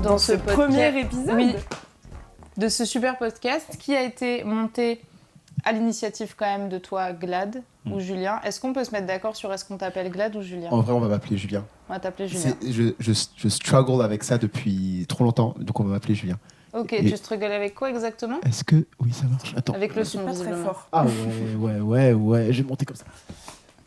dans ce premier épisode. Oui, de ce super podcast qui a été monté à l'initiative quand même de toi, Glad ou Julien. Est-ce qu'on peut se mettre d'accord sur est-ce qu'on t'appelle Glad ou Julien ? En vrai, on va m'appeler Julien. On va t'appeler Julien. Je struggle avec ça depuis trop longtemps, donc on va m'appeler Julien. Ok, tu struggles avec quoi exactement ? Est-ce que... Oui, ça marche. Attends. Avec le son, pas très visiblement. fort. Ah ouais, je vais monter comme ça.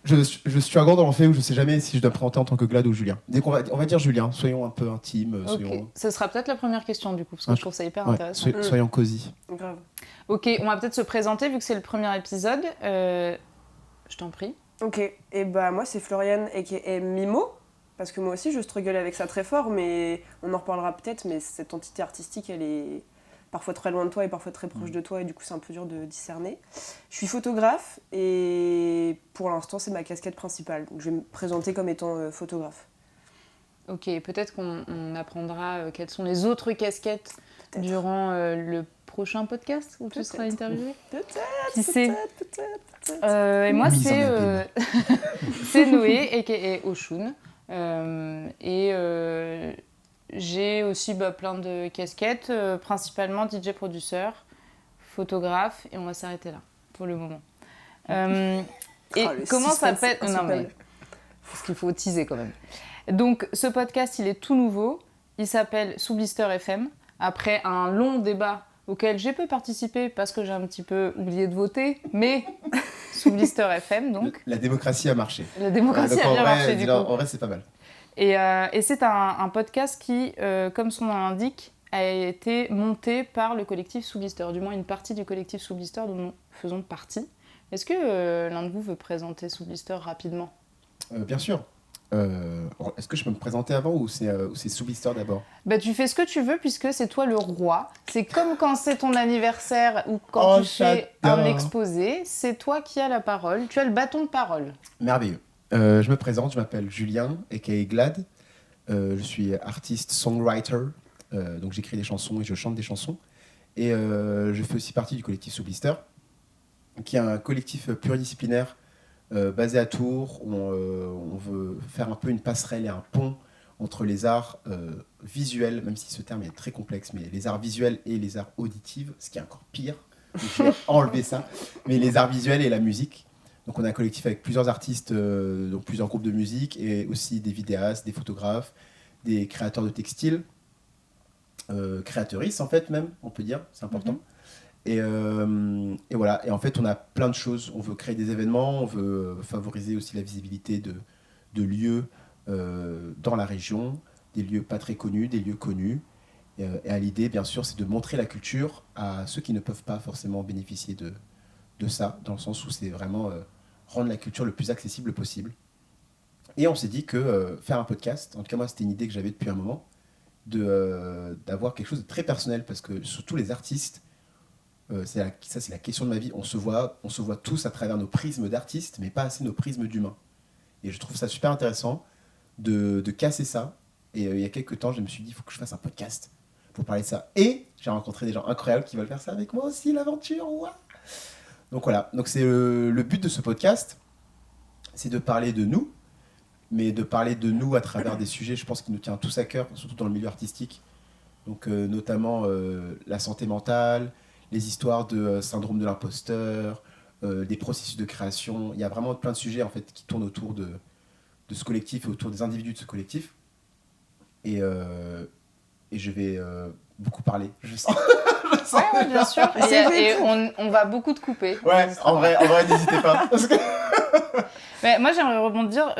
Je struggle dans le fait où je sais jamais si je dois me présenter en tant que Glad ou Julien. Dès qu'on va dire Julien, soyons un peu intimes. Ok, ce sera peut-être la première question du coup, parce que je trouve ça hyper intéressant. Soyons cosy. Grave. Ok, on va peut-être se présenter vu que c'est le premier épisode. Je t'en prie. Ok, et bah moi c'est Floriane aka Mimo, parce que moi aussi je struggle avec ça très fort, mais on en reparlera peut-être, mais cette entité artistique elle est parfois très loin de toi et parfois très proche de toi, et du coup c'est un peu dur de discerner. Je suis photographe et pour l'instant c'est ma casquette principale, donc je vais me présenter comme étant photographe. Ok, peut-être qu'on apprendra quelles sont les autres casquettes durant le prochain podcast où tu seras interviewée. Peut-être, Qui sait ? peut-être. Et moi, Mise en c'est Noé, a.k.a. Oshun. J'ai aussi plein de casquettes, principalement DJ produceur, photographe, et on va s'arrêter là pour le moment. Comment s'appelle ? Non, mais parce qu'il faut teaser quand même. Donc, ce podcast, il est tout nouveau. Il s'appelle Sous Blister FM. Après un long débat auquel j'ai peu participé parce que j'ai un petit peu oublié de voter, mais Sous Blister FM, donc. La démocratie a marché. La démocratie a bien marché, du coup. En vrai, c'est pas mal. Et c'est un podcast qui, comme son nom l'indique, a été monté par le collectif Sous Blister, du moins une partie du collectif Sous Blister dont nous faisons partie. Est-ce que l'un de vous veut présenter Sous Blister rapidement ? Bien sûr. Est-ce que je peux me présenter avant ou c'est Sous Blister d'abord ? Tu fais ce que tu veux puisque c'est toi le roi. C'est comme quand c'est ton anniversaire ou quand tu fais un exposé, c'est toi qui as la parole. Tu as le bâton de parole. Merveilleux. Je me présente, je m'appelle Julien, a.k.a. Glad. Je suis artiste, songwriter. Donc j'écris des chansons et je chante des chansons. Et je fais aussi partie du collectif Sous Blister, qui est un collectif pluridisciplinaire basé à Tours, où on veut faire un peu une passerelle et un pont entre les arts visuels, même si ce terme est très complexe, mais les arts visuels et les arts auditifs, ce qui est encore pire. Donc, je vais enlever ça. Mais les arts visuels et la musique. Donc on a un collectif avec plusieurs artistes, donc plusieurs groupes de musique, et aussi des vidéastes, des photographes, des créateurs de textiles, créatrices en fait même, on peut dire, c'est important. Et voilà, et en fait on a plein de choses, on veut créer des événements, on veut favoriser aussi la visibilité de lieux dans la région, des lieux pas très connus, des lieux connus, et à l'idée bien sûr c'est de montrer la culture à ceux qui ne peuvent pas forcément bénéficier de ça, dans le sens où c'est vraiment rendre la culture le plus accessible possible. Et on s'est dit que faire un podcast, en tout cas moi c'était une idée que j'avais depuis un moment, d'avoir quelque chose de très personnel, parce que surtout les artistes, c'est la question de ma vie, on se voit tous à travers nos prismes d'artistes, mais pas assez nos prismes d'humains. Et je trouve ça super intéressant de casser ça. Et il y a quelques temps, je me suis dit, il faut que je fasse un podcast pour parler de ça. Et j'ai rencontré des gens incroyables qui veulent faire ça avec moi aussi, l'aventure. Ouah. Donc voilà, donc c'est le but de ce podcast, c'est de parler de nous, mais de parler de nous à travers des sujets, je pense, qui nous tiennent tous à cœur, surtout dans le milieu artistique. Donc notamment la santé mentale, les histoires de syndrome de l'imposteur, des processus de création. Il y a vraiment plein de sujets en fait, qui tournent autour de ce collectif et autour des individus de ce collectif. Et je vais beaucoup parler, je sens. Ouais, bien sûr. Et on va beaucoup te couper. Ouais, en vrai, n'hésitez pas. Parce que... Mais moi, j'aimerais rebondir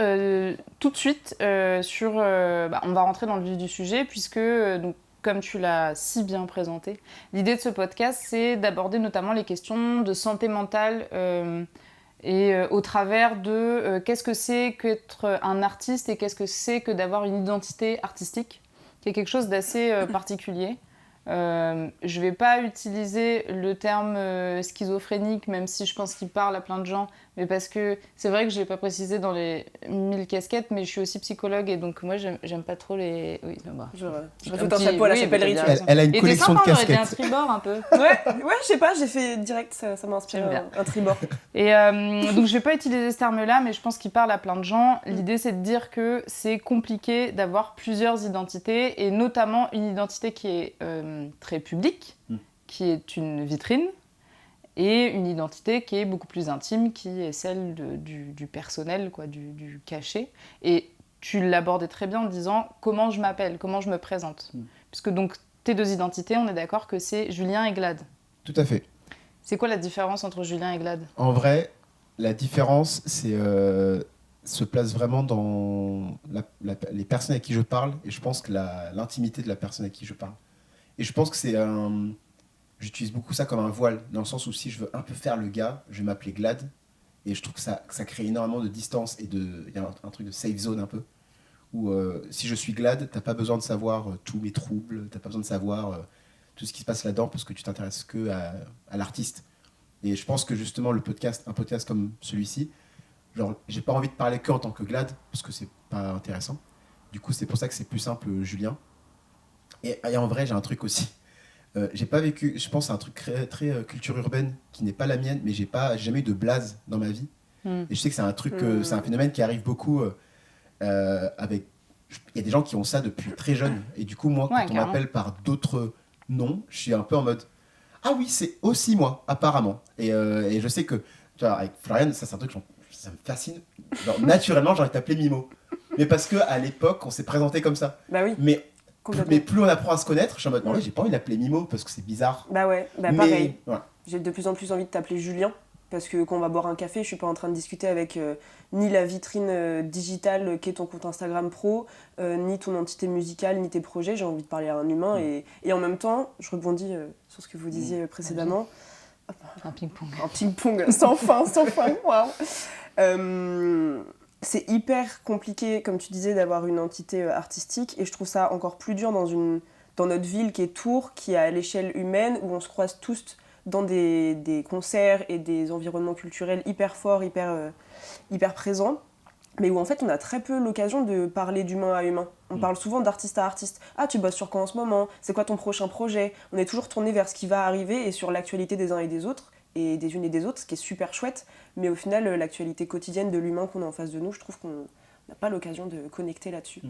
tout de suite sur... on va rentrer dans le vif du sujet, puisque, donc, comme tu l'as si bien présenté, l'idée de ce podcast, c'est d'aborder notamment les questions de santé mentale et au travers de qu'est-ce que c'est qu'être un artiste et qu'est-ce que c'est que d'avoir une identité artistique, qui est quelque chose d'assez particulier. Je vais pas utiliser le terme schizophrénique, même si je pense qu'il parle à plein de gens, Mais parce que c'est vrai que je l'ai pas précisé dans les 1000 casquettes, mais je suis aussi psychologue et donc moi j'aime pas trop les. Oui, bah. Je rajoute un chapeau à la chapelle t'as bien rituelle. raison. Elle a une Et collection de t'es sympa, on aurait dit un casquettes. tribord un peu. Ouais, je sais pas, j'ai fait direct, ça m'a inspiré J'aime bien. un tribord. Et donc je vais pas utiliser ce terme-là, mais je pense qu'il parle à plein de gens. L'idée c'est de dire que c'est compliqué d'avoir plusieurs identités, et notamment une identité qui est très publique, qui est une vitrine, et une identité qui est beaucoup plus intime, qui est celle du personnel, quoi, du cachet. Et tu l'abordais très bien en disant comment je m'appelle, comment je me présente. Puisque donc tes deux identités, on est d'accord que c'est Julien et Glad. Tout à fait. C'est quoi la différence entre Julien et Glad ? En vrai, la différence, c'est se place vraiment dans les personnes à qui je parle, et je pense que l'intimité de la personne à qui je parle. Et je pense que c'est un... J'utilise beaucoup ça comme un voile, dans le sens où si je veux un peu faire le gars, je vais m'appeler Glad, et je trouve que ça crée énormément de distance, et il y a un truc de safe zone un peu, où si je suis Glad, t'as pas besoin de savoir tous mes troubles, t'as pas besoin de savoir tout ce qui se passe là-dedans, parce que tu t'intéresses que à l'artiste. Et je pense que justement, un podcast comme celui-ci, genre, j'ai pas envie de parler que en tant que Glad, parce que c'est pas intéressant. Du coup, c'est pour ça que c'est plus simple, Julien. Et en vrai, j'ai un truc aussi. J'ai pas vécu, je pense, à un truc très culture urbaine qui n'est pas la mienne, mais j'ai jamais eu de blaze dans ma vie. Et je sais que c'est un truc, c'est un phénomène qui arrive beaucoup avec. Il y a des gens qui ont ça depuis très jeune. Et du coup, moi, quand on m'appelle par d'autres noms, je suis un peu en mode ah oui, c'est aussi moi, apparemment. Et je sais que, tu vois, avec Florian, ça c'est un truc, ça me fascine. Genre, naturellement, j'ai envie de t'appeler Mimo. Mais parce qu'à l'époque, on s'est présenté comme ça. Bah oui. Mais plus on apprend à se connaître, je suis en mode, non, j'ai pas envie de l'appeler Mimo parce que c'est bizarre. Bah ouais, pareil. Voilà. J'ai de plus en plus envie de t'appeler Julien. Parce que quand on va boire un café, je suis pas en train de discuter avec ni la vitrine digitale qu'est ton compte Instagram pro, ni ton entité musicale, ni tes projets. J'ai envie de parler à un humain. Et en même temps, je rebondis sur ce que vous disiez précédemment. Un ping-pong. Un ping-pong sans fin, waouh. C'est hyper compliqué, comme tu disais, d'avoir une entité artistique. Et je trouve ça encore plus dur dans notre ville qui est Tours, qui est à l'échelle humaine, où on se croise tous dans des concerts et des environnements culturels hyper forts, hyper présents, mais où en fait on a très peu l'occasion de parler d'humain à humain. On parle souvent d'artiste à artiste. Ah, tu bosses sur quoi en ce moment ? C'est quoi ton prochain projet ? On est toujours tourné vers ce qui va arriver et sur l'actualité des uns et des autres, et des unes et des autres, ce qui est super chouette, mais au final, l'actualité quotidienne de l'humain qu'on a en face de nous, je trouve qu'on n'a pas l'occasion de connecter là-dessus.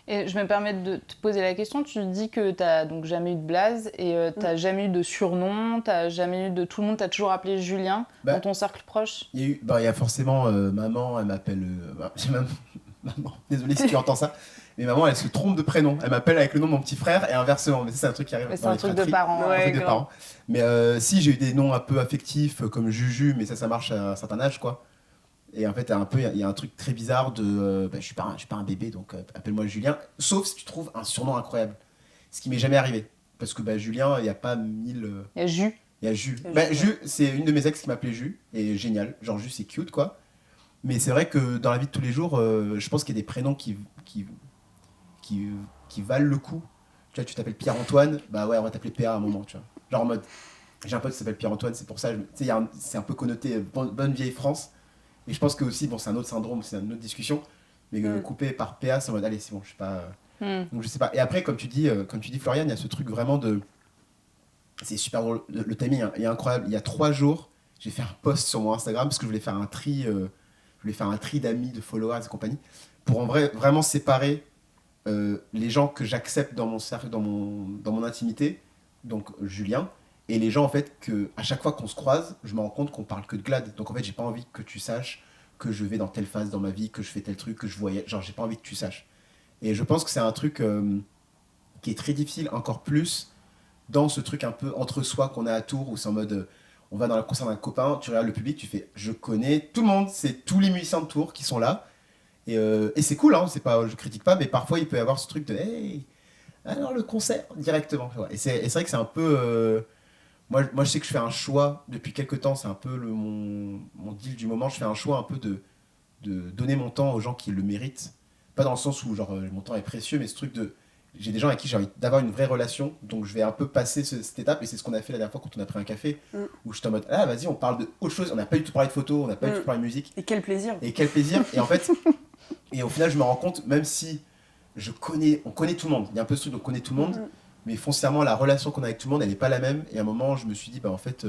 Et je me permets de te poser la question, tu dis que t'as donc jamais eu de blaze et t'as jamais eu de surnom, t'as jamais eu de... Tout le monde t'a toujours appelé Julien dans ton cercle proche ? Il y a forcément maman, elle m'appelle... maman, désolé si tu entends ça, mais maman, elle se trompe de prénom. Elle m'appelle avec le nom de mon petit frère et inversement, mais c'est un truc qui arrive mais c'est un truc de parents. Un truc de parents. Mais si, j'ai eu des noms un peu affectifs comme Juju, mais ça marche à un certain âge, quoi. Et en fait, il y a un truc très bizarre de je suis pas un bébé, donc appelle-moi Julien. Sauf si tu trouves un surnom incroyable. Ce qui m'est jamais arrivé. Parce que Julien, il n'y a pas 1000. Il y a Jus. Il y a Jus. Jus, c'est une de mes ex qui m'appelait Jus. Et génial. Genre, Jus, c'est cute, quoi. Mais c'est vrai que dans la vie de tous les jours, je pense qu'il y a des prénoms qui valent le coup. Tu vois, tu t'appelles Pierre-Antoine, bah ouais, on va t'appeler PA à un moment, tu vois. Genre en mode, j'ai un pote qui s'appelle Pierre-Antoine, c'est pour ça, tu sais, c'est un peu connoté bonne vieille France. Et je pense que aussi, bon, c'est un autre syndrome, c'est une autre discussion, mais coupé par PA, c'est en mode, allez, c'est bon, je sais pas. Donc je sais pas. Et après, comme tu dis, Florian, il y a ce truc vraiment de. C'est super drôle, le timing est incroyable. Il y a 3 jours, j'ai fait un post sur mon Instagram parce que je voulais faire un tri d'amis, de followers et compagnie, pour en vrai, vraiment séparer les gens que j'accepte dans mon cercle, dans mon intimité, donc Julien, et les gens en fait que à chaque fois qu'on se croise, je me rends compte qu'on parle que de Glad. Donc en fait, j'ai pas envie que tu saches que je vais dans telle phase dans ma vie, que je fais tel truc, que je voyais, genre j'ai pas envie que tu saches. Et je pense que c'est un truc qui est très difficile, encore plus dans ce truc un peu entre soi qu'on a à Tours, où c'est en mode on va dans le concert d'un copain, tu regardes le public, tu fais je connais tout le monde, c'est tous les musiciens de Tours qui sont là. Et c'est cool, hein, c'est pas, je critique pas, mais parfois il peut y avoir ce truc de hey, alors le concert directement. Et c'est vrai que c'est un peu. Moi, je sais que je fais un choix depuis quelques temps, c'est un peu mon deal du moment. Je fais un choix un peu de donner mon temps aux gens qui le méritent. Pas dans le sens où genre, mon temps est précieux, mais ce truc de j'ai des gens avec qui j'ai envie d'avoir une vraie relation, donc je vais un peu passer cette étape, et c'est ce qu'on a fait la dernière fois quand on a pris un café, où j'étais en mode, ah vas-y, on parle de autre chose, on n'a pas du tout parlé de photos, on n'a pas du tout parlé de musique. Et quel plaisir. Et quel plaisir. Et en fait, et au final, je me rends compte, même si on connaît tout le monde, il y a un peu ce truc, on connaît tout le monde, mais foncièrement, la relation qu'on a avec tout le monde, elle n'est pas la même. Et à un moment, je me suis dit, bah en fait,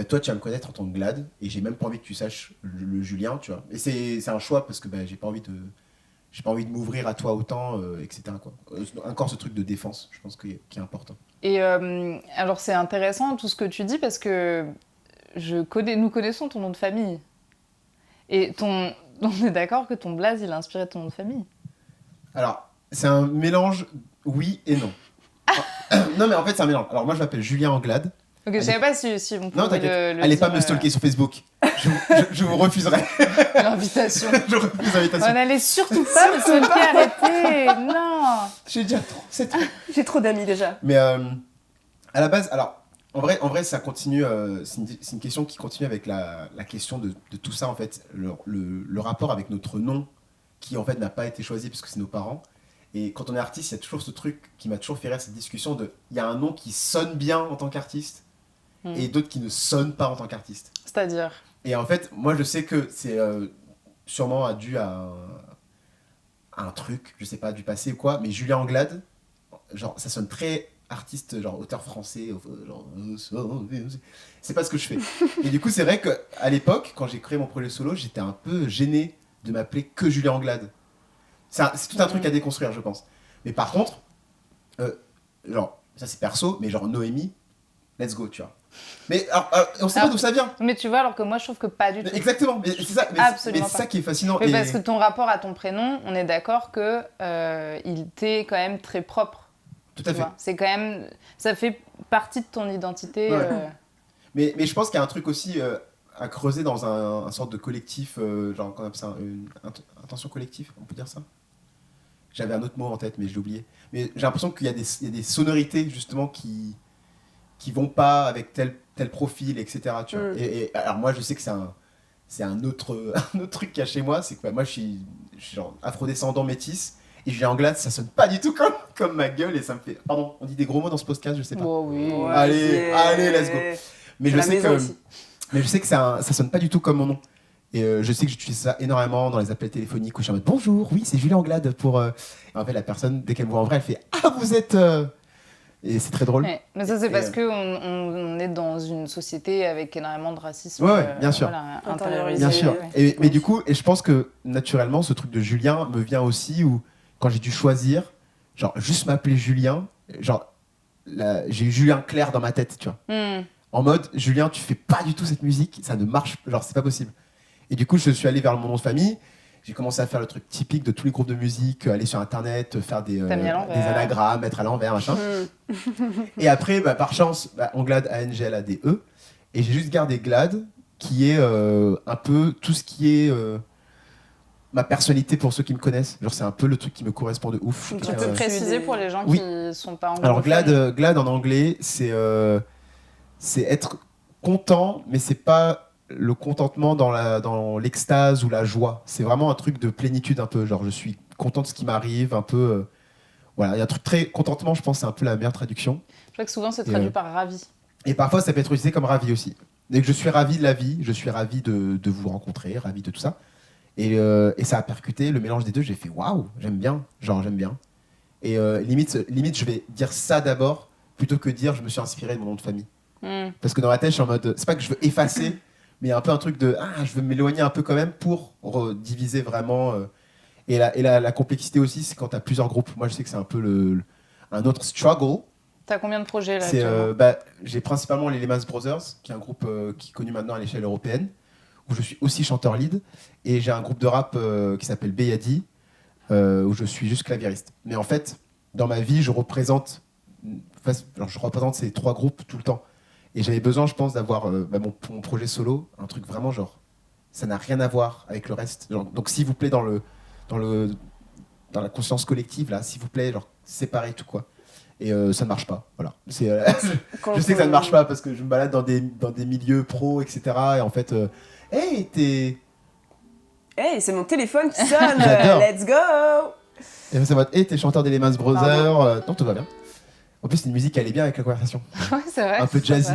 toi, tu vas me connaître en tant que Glad, et j'ai même pas envie que tu saches le Julien, tu vois. Et c'est un choix, parce que bah, j'ai pas envie de m'ouvrir à toi autant, etc. quoi. Encore ce truc de défense, je pense qui est important. Et alors, c'est intéressant tout ce que tu dis, parce que nous connaissons ton nom de famille. Et on est d'accord que ton blaze, il a inspiré ton nom de famille. Alors, c'est un mélange oui et non. Non, mais en fait, c'est un mélange. Alors, moi, je m'appelle Julien Anglade. Ok, je savais pas si on pouvait Non, t'inquiète. le Allez dire, pas me stalker sur Facebook. Je vous refuserai. L'invitation. Je refuse l'invitation. On n'allait surtout pas me stalker, arrêtez. Non. J'ai déjà trop. C'est trop. J'ai trop d'amis déjà. Mais à la base, alors, en vrai, ça continue. C'est une question qui continue avec la question de tout ça, en fait. Le rapport avec notre nom, qui en fait n'a pas été choisi parce que c'est nos parents. Et quand on est artiste, il y a toujours ce truc qui m'a toujours fait rire, cette discussion de. Il y a un nom qui sonne bien en tant qu'artiste et d'autres qui ne sonnent pas en tant qu'artiste. C'est-à-dire. Et en fait, moi, je sais que c'est sûrement dû à un truc, je sais pas, du passé ou quoi, mais Julien Anglade, genre, ça sonne très artiste, genre auteur français, genre, c'est pas ce que je fais. Et du coup, c'est vrai qu'à l'époque, quand j'ai créé mon projet solo, j'étais un peu gêné de m'appeler que Julien Anglade. C'est tout un truc à déconstruire, je pense. Mais par contre, genre, ça c'est perso, mais genre Noémie, let's go, tu vois. Mais alors, on sait pas d'où ça vient. Mais tu vois, alors que moi, je trouve que pas du tout. Exactement, mais c'est ça, mais c'est ça qui est fascinant. Mais parce que ton rapport à ton prénom, on est d'accord que il t'est quand même très propre. Tout à fait. C'est quand même, ça fait partie de ton identité. Ouais. Mais je pense qu'il y a un truc aussi à creuser dans un sorte de collectif, genre qu'on appelle ça une intention collective, on peut dire ça. J'avais un autre mot en tête, mais je l'ai oublié. Mais j'ai l'impression qu'il y a des sonorités justement qui vont pas avec tel profil, etc. Tu vois. Et alors moi, je sais que c'est un autre truc qu'il y a chez moi, c'est que moi, je suis genre afrodescendant métis. Et Julien Anglade, ça sonne pas du tout comme ma gueule et ça me fait... Pardon, on dit des gros mots dans ce podcast, je sais pas. Oh oui. Ouais, allez, let's go. Mais je sais que ça sonne pas du tout comme mon nom. Et je sais que j'utilise ça énormément dans les appels téléphoniques où je suis en mode bonjour, oui, c'est Julien Anglade pour... Et en fait, la personne, dès qu'elle me voit en vrai, elle fait ah, vous êtes... Et c'est très drôle. Ouais. Mais ça, c'est parce qu'on est dans une société avec énormément de racisme. Ouais, bien sûr. Voilà, intériorisé. Bien sûr. Ouais. Mais du coup, et je pense que naturellement, ce truc de Julien me vient aussi où, quand j'ai dû choisir, genre, juste m'appeler Julien, genre, j'ai eu Julien Clerc dans ma tête, tu vois. En mode, Julien, tu fais pas du tout cette musique, ça ne marche, genre, c'est pas possible. Et du coup, je suis allé vers mon nom de famille. J'ai commencé à faire le truc typique de tous les groupes de musique, aller sur internet, faire des anagrammes, mettre à l'envers, machin. Et après, par chance, Anglade, A-N-G-L-A-D-E. Et j'ai juste gardé Glad, qui est un peu tout ce qui est ma personnalité pour ceux qui me connaissent. Genre, c'est un peu le truc qui me correspond de ouf. Tu peux préciser pour les gens qui sont pas anglophones. Alors, Glad en anglais, c'est être content, mais c'est pas le contentement dans l'extase ou la joie. C'est vraiment un truc de plénitude un peu. Genre, je suis content de ce qui m'arrive, un peu... voilà, il y a un truc très... Contentement, je pense, c'est un peu la meilleure traduction. Je crois que souvent, c'est traduit par ravi. Et parfois, ça peut être utilisé comme ravi aussi. Dès que je suis ravi de la vie, je suis ravi de vous rencontrer, ravi de tout ça. Et ça a percuté, le mélange des deux, j'ai fait waouh, j'aime bien. Genre, j'aime bien. Et limite, je vais dire ça d'abord, plutôt que dire je me suis inspiré de mon nom de famille. Parce que dans la tête, je suis en mode... C'est pas que je veux effacer, mais il y a un peu un truc de je veux m'éloigner un peu quand même pour diviser vraiment. Et la complexité aussi, c'est quand tu as plusieurs groupes. Moi, je sais que c'est un peu un autre struggle. T'as combien de projets là j'ai principalement les Lehman Brothers, qui est un groupe qui est connu maintenant à l'échelle européenne, où je suis aussi chanteur lead. Et j'ai un groupe de rap qui s'appelle Beyadi, où je suis juste claviériste. Mais en fait, dans ma vie, je représente ces trois groupes tout le temps. Et j'avais besoin, je pense, d'avoir mon projet solo, un truc vraiment genre, ça n'a rien à voir avec le reste. Genre, donc s'il vous plaît, dans la conscience collective, là, s'il vous plaît, genre, séparez tout quoi. Et ça ne marche pas, voilà. Je sais que ça ne marche pas parce que je me balade dans des milieux pro, etc. Et en fait, Hey, c'est mon téléphone qui sonne. J'adore. Let's go. Et c'est en mode, t'es chanteur des Lehman Brothers. Non, tout va bien. En plus, c'est une musique qui allait bien avec la conversation. Ouais, c'est vrai. Un peu jazzy.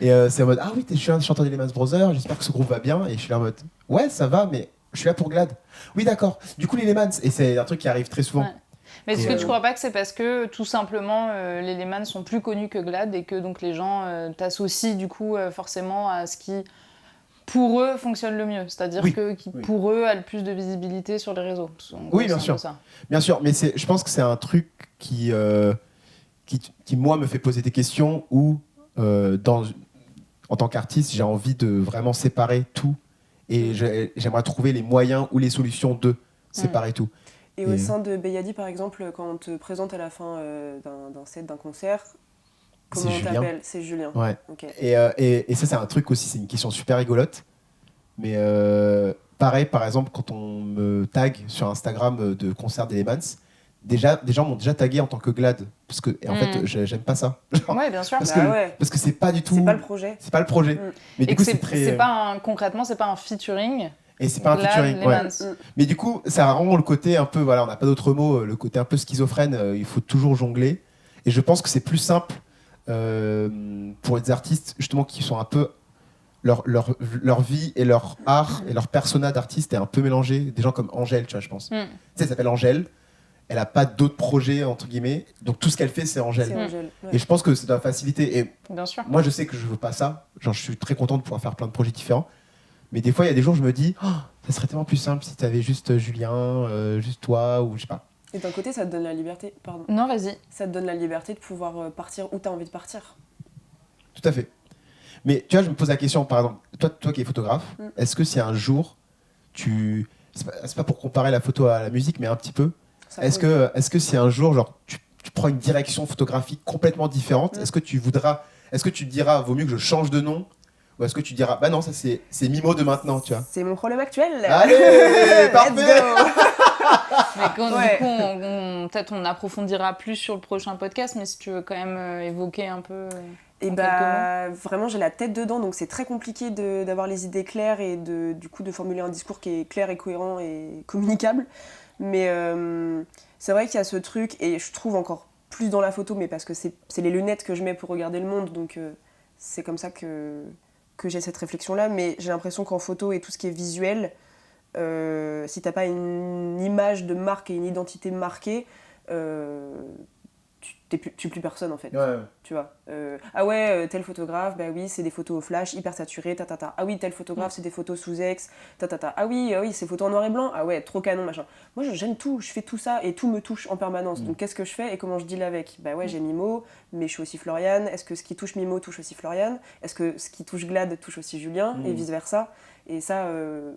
Et c'est en mode, ah oui, t'es chanteur des Lehman Brothers, j'espère que ce groupe va bien. Et je suis là en mode, ouais, ça va, mais je suis là pour Glad. Oui, d'accord. Du coup, les Lehman, et c'est un truc qui arrive très souvent. Ouais. Mais est-ce que tu crois pas que c'est parce que tout simplement les Lehman sont plus connus que Glad et que donc les gens t'associent du coup forcément à ce qui pour eux fonctionne le mieux, c'est-à-dire que qui pour eux a le plus de visibilité sur les réseaux. Oui, bien sûr. Bien sûr, mais je pense que c'est un truc qui moi me fait poser des questions où en tant qu'artiste j'ai envie de vraiment séparer tout et j'aimerais trouver les moyens ou les solutions de séparer tout. Et au sein de Beyadi, par exemple, quand on te présente à la fin d'un set, d'un concert, comment on t'appelle ? C'est Julien. Ouais. Okay. Et ça, c'est un truc aussi, c'est une question super rigolote. Mais pareil, par exemple, quand on me tag sur Instagram de concerts d'Elemans, des gens m'ont déjà tagué en tant que Glad. Parce que, et en fait, j'aime pas ça. Ouais, bien sûr. Parce que c'est pas du tout. C'est pas le projet. C'est pas le projet. Mais du coup, c'est très. Concrètement, c'est pas un featuring. Et c'est pas un featuring, Mais du coup, ça a vraiment le côté un peu, voilà, on n'a pas d'autre mot, le côté un peu schizophrène, il faut toujours jongler. Et je pense que c'est plus simple pour les artistes, justement, qui sont un peu. Leur vie et leur art et leur persona d'artiste est un peu mélangé. Des gens comme Angèle, tu vois, je pense. Tu sais, elle s'appelle Angèle, elle a pas d'autres projets, entre guillemets, donc tout ce qu'elle fait, c'est Angèle. Et je pense que ça doit faciliter. Et bien sûr. Moi, je sais que je veux pas ça. Genre, je suis très content de pouvoir faire plein de projets différents. Mais des fois, il y a des jours où je me dis, ça serait tellement plus simple si tu avais juste Julien, juste toi, ou je sais pas. Et d'un côté, ça te donne la liberté. Pardon. Non, vas-y. Ça te donne la liberté de pouvoir partir où tu as envie de partir. Tout à fait. Mais tu vois, je me pose la question, par exemple, toi qui es photographe, est-ce que si un jour, c'est pas pour comparer la photo à la musique, mais un petit peu, est-ce que si un jour, genre, tu prends une direction photographique complètement différente, est-ce que tu te diras, vaut mieux que je change de nom? Ou est-ce que tu diras, bah non, ça c'est Mimo de maintenant, tu vois? C'est mon problème actuel. Allez, parfait. Mais du coup, peut-être on approfondira plus sur le prochain podcast, mais si tu veux quand même évoquer un peu. Et vraiment, j'ai la tête dedans, donc c'est très compliqué d'avoir les idées claires et du coup de formuler un discours qui est clair et cohérent et communicable. Mais c'est vrai qu'il y a ce truc, et je trouve encore plus dans la photo, mais parce que c'est les lunettes que je mets pour regarder le monde, donc c'est comme ça que j'ai cette réflexion-là. Mais j'ai l'impression qu'en photo et tout ce qui est visuel, si t'as pas une image de marque et une identité marquée, tu es plus personne en fait. Tu vois. Tel photographe, bah oui, c'est des photos au flash hyper saturées, tatata. Ah oui, tel photographe, c'est des photos sous ex, tatata. Ah oui, c'est photos en noir et blanc. Ah ouais, trop canon, machin. Moi, j'aime tout, je fais tout ça et tout me touche en permanence. Donc qu'est-ce que je fais et comment je deal avec? Bah ouais, j'ai Mimo, mais je suis aussi Floriane. Est-ce que ce qui touche Mimo touche aussi Floriane? Est-ce que ce qui touche Glad touche aussi Julien? Et vice versa. Et ça,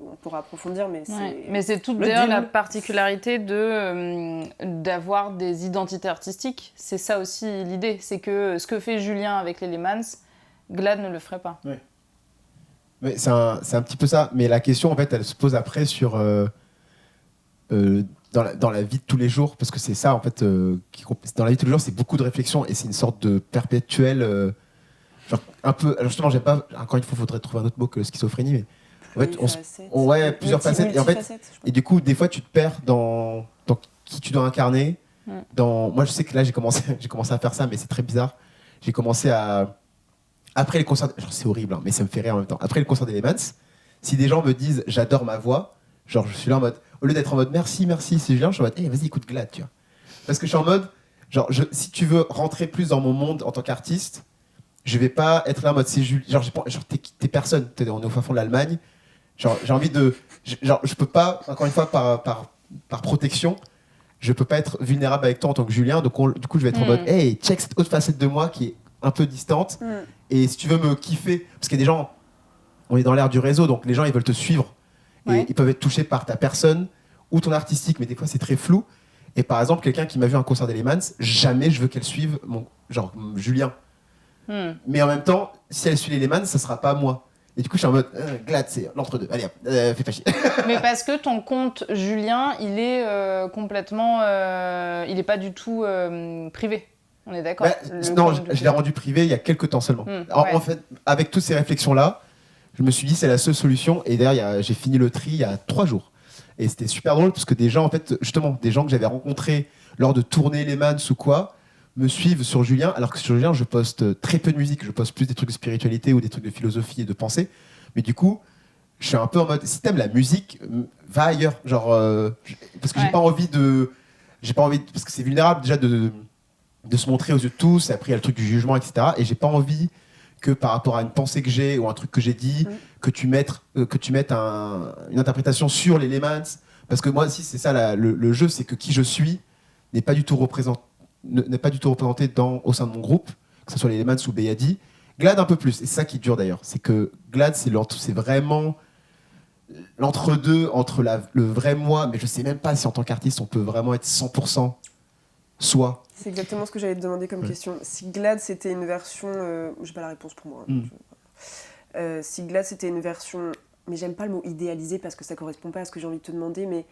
on pourra approfondir, mais c'est... Ouais. Mais c'est toute d'ailleurs la particularité d'avoir des identités artistiques. C'est ça aussi l'idée. C'est que ce que fait Julien avec les Lehmans, Glad ne le ferait pas. Oui. Mais c'est un petit peu ça. Mais la question, en fait, elle se pose après sur... dans la vie de tous les jours, parce que c'est ça, en fait, dans la vie de tous les jours, c'est beaucoup de réflexion et c'est une sorte de perpétuel... genre un peu... Alors justement, j'aime pas... Encore une fois, il faudrait trouver un autre mot que schizophrénie, mais... En fait, plusieurs facettes. Et du coup, des fois, tu te perds dans qui tu dois incarner. Moi, je sais que là, j'ai commencé à faire ça, mais c'est très bizarre. J'ai commencé à... Après les concerts... Genre, c'est horrible, hein, mais ça me fait rire en même temps. Après le concert d'Elemans, si des gens me disent « j'adore ma voix », genre, je suis là en mode... Au lieu d'être en mode « merci, c'est Julien », je suis en mode « vas-y, écoute Glad », tu vois. Parce que je suis en mode... Genre, si tu veux rentrer plus dans mon monde en tant qu'artiste, je vais pas être là en mode « c'est Julien ». Genre, t'es personne. On est au fin fond de l'Allemagne. Genre, j'ai envie de... je peux pas, encore une fois, par protection, je peux pas être vulnérable avec toi en tant que Julien. Donc, du coup, je vais être en mode, hey, check cette autre facette de moi qui est un peu distante. Et si tu veux me kiffer, parce qu'il y a des gens, on est dans l'ère du réseau, donc les gens, ils veulent te suivre. Et ils peuvent être touchés par ta personne ou ton artistique, mais des fois, c'est très flou. Et par exemple, quelqu'un qui m'a vu un concert d'Elemans, jamais je veux qu'elle suive Julien. Mais en même temps, si elle suit l'Elemans, ça sera pas moi. Et du coup, je suis en mode, Glad, c'est l'entre-deux. Allez, hop, fais pas chier. Mais parce que ton compte Julien, il est complètement... il est pas du tout privé. On est d'accord? Non, je l'ai rendu privé il y a quelques temps seulement. En fait, avec toutes ces réflexions-là, je me suis dit, c'est la seule solution. Et d'ailleurs, j'ai fini le tri il y a 3 jours. Et c'était super drôle parce que des gens, en fait, justement, des gens que j'avais rencontrés lors de tournées Lehmans ou quoi, me suivent sur Julien, alors que sur Julien, je poste très peu de musique, je poste plus des trucs de spiritualité ou des trucs de philosophie et de pensée. Mais du coup, je suis un peu en mode, si t'aimes la musique, va ailleurs. Genre, parce que j'ai pas envie, parce que c'est vulnérable déjà de se montrer aux yeux de tous, et après il y a le truc du jugement, etc. Et j'ai pas envie que par rapport à une pensée que j'ai ou un truc que j'ai dit, que tu mettes une interprétation sur les Lehmans. Parce que moi aussi, c'est ça le jeu, c'est que qui je suis n'est pas du tout représenté au sein de mon groupe, que ce soit les Lehmans ou Beyadi. Glad un peu plus, et c'est ça qui est dur d'ailleurs. C'est que Glad, c'est vraiment l'entre-deux entre le vrai moi, mais je sais même pas si en tant qu'artiste on peut vraiment être 100% soi. C'est exactement ce que j'allais te demander comme question. Si Glad c'était une version, j'ai pas la réponse pour moi. Si Glad c'était une version, mais j'aime pas le mot idéalisé parce que ça correspond pas à ce que j'ai envie de te demander, mais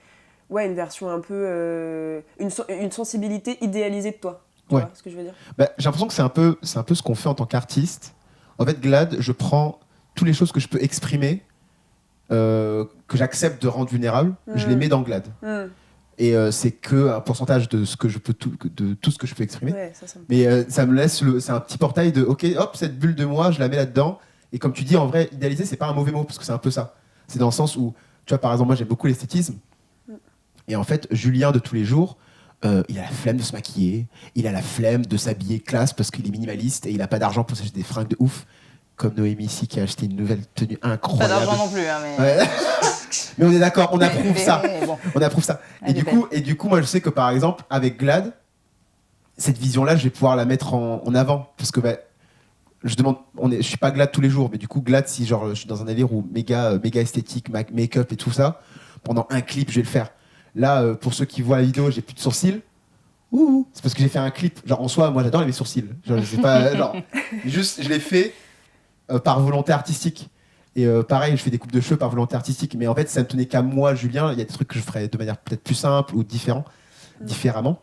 ouais, une version un peu, une sensibilité idéalisée de toi. Tu vois ce que je veux dire ? J'ai l'impression que c'est un peu ce qu'on fait en tant qu'artiste. En fait, Glad, je prends toutes les choses que je peux exprimer, que j'accepte de rendre vulnérables, je les mets dans Glad. Et c'est qu'un pourcentage de ce que je peux de tout ce que je peux exprimer. Ouais, mais ça me laisse c'est un petit portail de ok, hop, cette bulle de moi, je la mets là-dedans. Et comme tu dis, en vrai, idéaliser, c'est pas un mauvais mot parce que c'est un peu ça. C'est dans le sens où, tu vois, par exemple, moi j'aime beaucoup l'esthétisme. Et en fait, Julien de tous les jours, il a la flemme de se maquiller, il a la flemme de s'habiller classe parce qu'il est minimaliste et il a pas d'argent pour s'acheter des fringues de ouf. Comme Noémie ici qui a acheté une nouvelle tenue incroyable. Pas d'argent non plus, hein, mais... Ouais. Mais on est d'accord, on approuve ça. Bon. On approuve ça. Et du coup, moi, je sais que par exemple, avec Glad, cette vision-là, je vais pouvoir la mettre en avant. Parce que je suis pas Glad tous les jours, mais du coup, Glad, si genre, je suis dans un délire où méga esthétique, make-up et tout ça, pendant un clip, je vais le faire. Là, pour ceux qui voient la vidéo, j'ai plus de sourcils. C'est parce que j'ai fait un clip. Genre, en soi, moi, j'adore mes sourcils. Genre, je sais pas, genre, juste, je l'ai fait par volonté artistique. Et pareil, je fais des coupes de cheveux par volonté artistique. Mais en fait, ça ne tenait qu'à moi, Julien. Il y a des trucs que je ferais de manière peut-être plus simple ou différemment.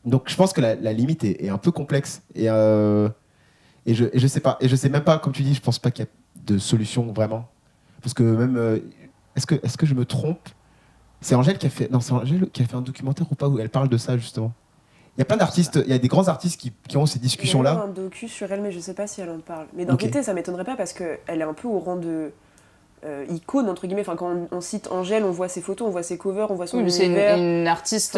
Donc, je pense que la limite est un peu complexe. Et je sais pas. Et je sais même pas, comme tu dis, je pense pas qu'il y a de solution vraiment. Parce que même... est-ce que je me trompe ? C'est Angèle qui a fait un documentaire ou pas où elle parle de ça, justement. Il y a plein d'artistes, il y a des grands artistes qui ont ces discussions-là. Il y a un docu sur elle, mais je sais pas si elle en parle. Mais d'un côté, ça m'étonnerait pas parce qu'elle est un peu au rang de icône, entre guillemets. Enfin, quand on cite Angèle, on voit ses photos, on voit ses covers, on voit son univers. C'est une artiste,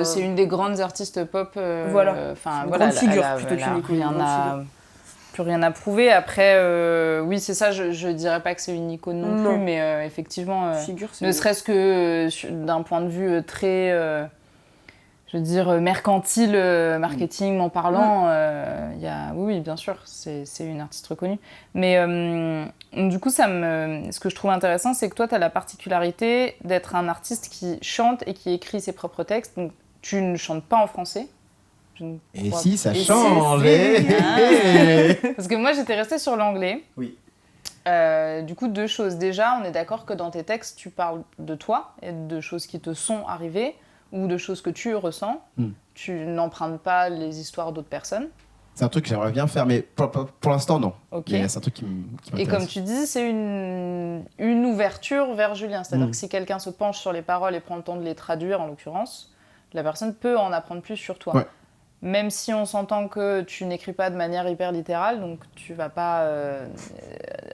c'est une des grandes artistes pop. Voilà. Enfin, grande figure plutôt qu'une icône. Plus rien à prouver. Après, oui, c'est ça, je dirais pas que c'est une icône non plus, mais effectivement, figure, ne serait-ce que d'un point de vue très... je veux dire, mercantile, marketing en parlant, oui, bien sûr, c'est une artiste reconnue. Mais du coup, ce que je trouve intéressant, c'est que toi, tu as la particularité d'être un artiste qui chante et qui écrit ses propres textes. Donc, tu ne chantes pas en français. Et si, ça change. Parce que moi, j'étais restée sur l'anglais. Oui. Du coup, deux choses. Déjà, on est d'accord que dans tes textes, tu parles de toi et de choses qui te sont arrivées ou de choses que tu ressens. Tu n'empruntes pas les histoires d'autres personnes. C'est un truc que j'aimerais bien faire, mais pour l'instant, non. Okay. Mais c'est un truc qui m'intéresse. Et comme tu dis, c'est une ouverture vers Julien. C'est-à-dire que si quelqu'un se penche sur les paroles et prend le temps de les traduire, en l'occurrence, la personne peut en apprendre plus sur toi. Ouais. Même si on s'entend que tu n'écris pas de manière hyper littérale, donc tu vas pas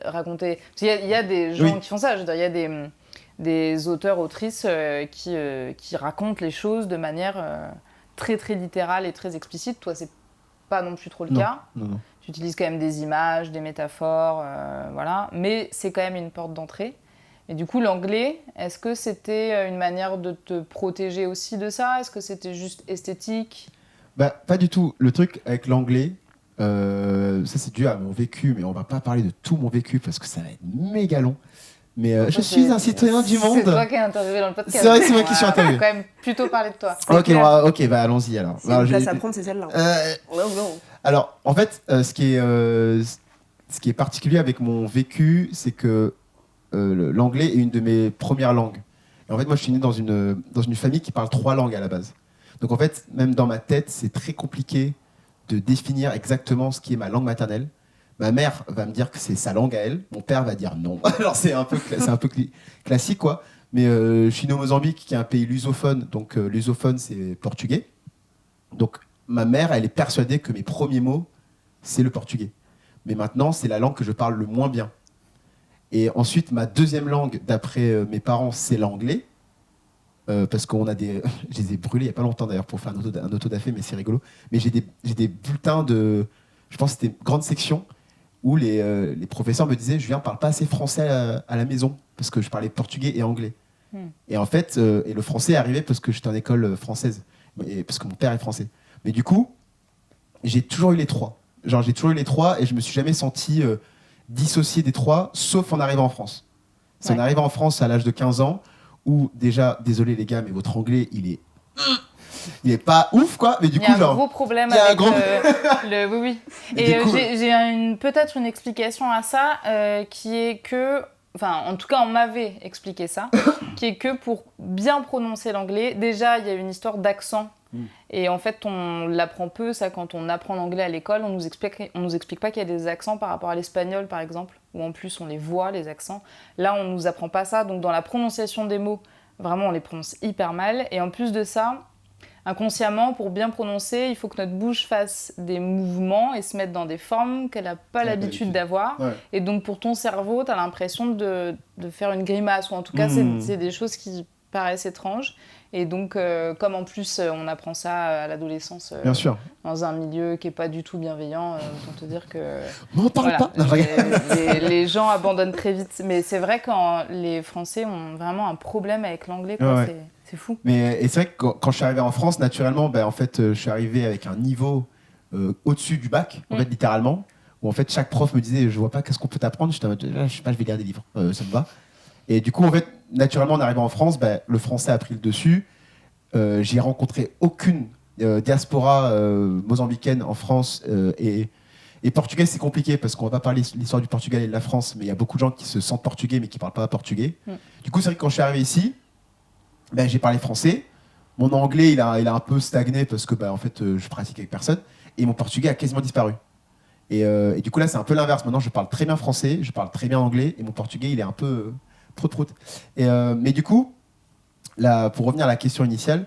raconter... Il y a des gens qui font ça. Je veux dire, il y a des auteurs, autrices qui racontent les choses de manière très, très littérale et très explicite. Toi, c'est pas non plus trop le cas. Non. Tu utilises quand même des images, des métaphores, voilà. Mais c'est quand même une porte d'entrée. Et du coup, l'anglais, est-ce que c'était une manière de te protéger aussi de ça ? Est-ce que c'était juste esthétique ? Pas du tout. Le truc avec l'anglais, ça c'est dû à mon vécu, mais on va pas parler de tout mon vécu parce que ça va être méga long. Mais je suis un citoyen du monde. C'est toi qui es interviewé dans le podcast. C'est vrai, c'est moi qui suis interviewé. On va quand même plutôt parler de toi. Ok, allons-y alors. C'est une place à prendre, c'est celle-là. Alors, en fait, ce qui est particulier avec mon vécu, c'est que l'anglais est une de mes premières langues. Et en fait, moi, je suis né dans une famille qui parle 3 langues à la base. Donc en fait, même dans ma tête, c'est très compliqué de définir exactement ce qui est ma langue maternelle. Ma mère va me dire que c'est sa langue à elle, mon père va dire non. Alors c'est un peu classique, quoi. Mais je suis né au Mozambique, qui est un pays lusophone. Donc, lusophone, c'est portugais. Donc, ma mère, elle est persuadée que mes premiers mots, c'est le portugais. Mais maintenant, c'est la langue que je parle le moins bien. Et ensuite, ma deuxième langue, d'après mes parents, c'est l'anglais. Parce qu'on a des... je les ai brûlés il n'y a pas longtemps d'ailleurs pour faire un autodafé, mais c'est rigolo. Mais j'ai des bulletins de... Je pense que c'était une grande section où les professeurs me disaient « Julien, parle pas assez français à la maison » parce que je parlais portugais et anglais. Et en fait, et le français est arrivé parce que j'étais en école française, et parce que mon père est français. Mais du coup, j'ai toujours eu les trois. Genre, j'ai toujours eu les trois et je me suis jamais senti dissocié des trois, sauf en arrivant en France. C'est en arrivant en France à l'âge de 15 ans, où déjà, désolé les gars, mais votre anglais, il est pas ouf, quoi. Mais du coup, il y a un gros problème avec le... Oui, oui. Et j'ai peut-être une explication à ça, qui est que... Enfin, en tout cas, on m'avait expliqué ça, qui est que pour bien prononcer l'anglais, déjà, il y a une histoire d'accent. Et en fait, on l'apprend peu, ça, quand on apprend l'anglais à l'école, on nous explique pas qu'il y a des accents par rapport à l'espagnol, par exemple, où en plus, on les voit, les accents. Là, on nous apprend pas ça, donc dans la prononciation des mots, vraiment, on les prononce hyper mal. Et en plus de ça, inconsciemment, pour bien prononcer, il faut que notre bouche fasse des mouvements et se mette dans des formes qu'elle n'a pas l'habitude d'avoir. Ouais. Et donc, pour ton cerveau, tu as l'impression de faire une grimace, ou en tout cas, c'est des choses qui paraissent étranges. Et donc, comme en plus, on apprend ça à l'adolescence, bien sûr, dans un milieu qui n'est pas du tout bienveillant, autant te dire que... M'en parle pas. Les gens abandonnent très vite. Mais c'est vrai que les Français ont vraiment un problème avec l'anglais, quoi. Ouais. C'est fou. Et c'est vrai que quand je suis arrivé en France, naturellement, en fait, je suis arrivé avec un niveau au-dessus du bac, en fait, littéralement, où en fait, chaque prof me disait, je vois pas qu'est-ce qu'on peut t'apprendre. J'étais en mode, je sais pas, je vais lire des livres, ça me va. Et du coup, en fait, naturellement, en arrivant en France, le français a pris le dessus. J'ai rencontré aucune diaspora mozambicaine en France. Et portugais, c'est compliqué parce qu'on va pas parler l'histoire du Portugal et de la France, mais il y a beaucoup de gens qui se sentent portugais mais qui parlent pas portugais. Du coup, c'est vrai que quand je suis arrivé ici, j'ai parlé français. Mon anglais, il a un peu stagné parce que en fait, je pratique avec personne. Et mon portugais a quasiment disparu. Et du coup, là, c'est un peu l'inverse. Maintenant, je parle très bien français, je parle très bien anglais, et mon portugais, il est un peu prout-prout. Mais du coup, là, pour revenir à la question initiale,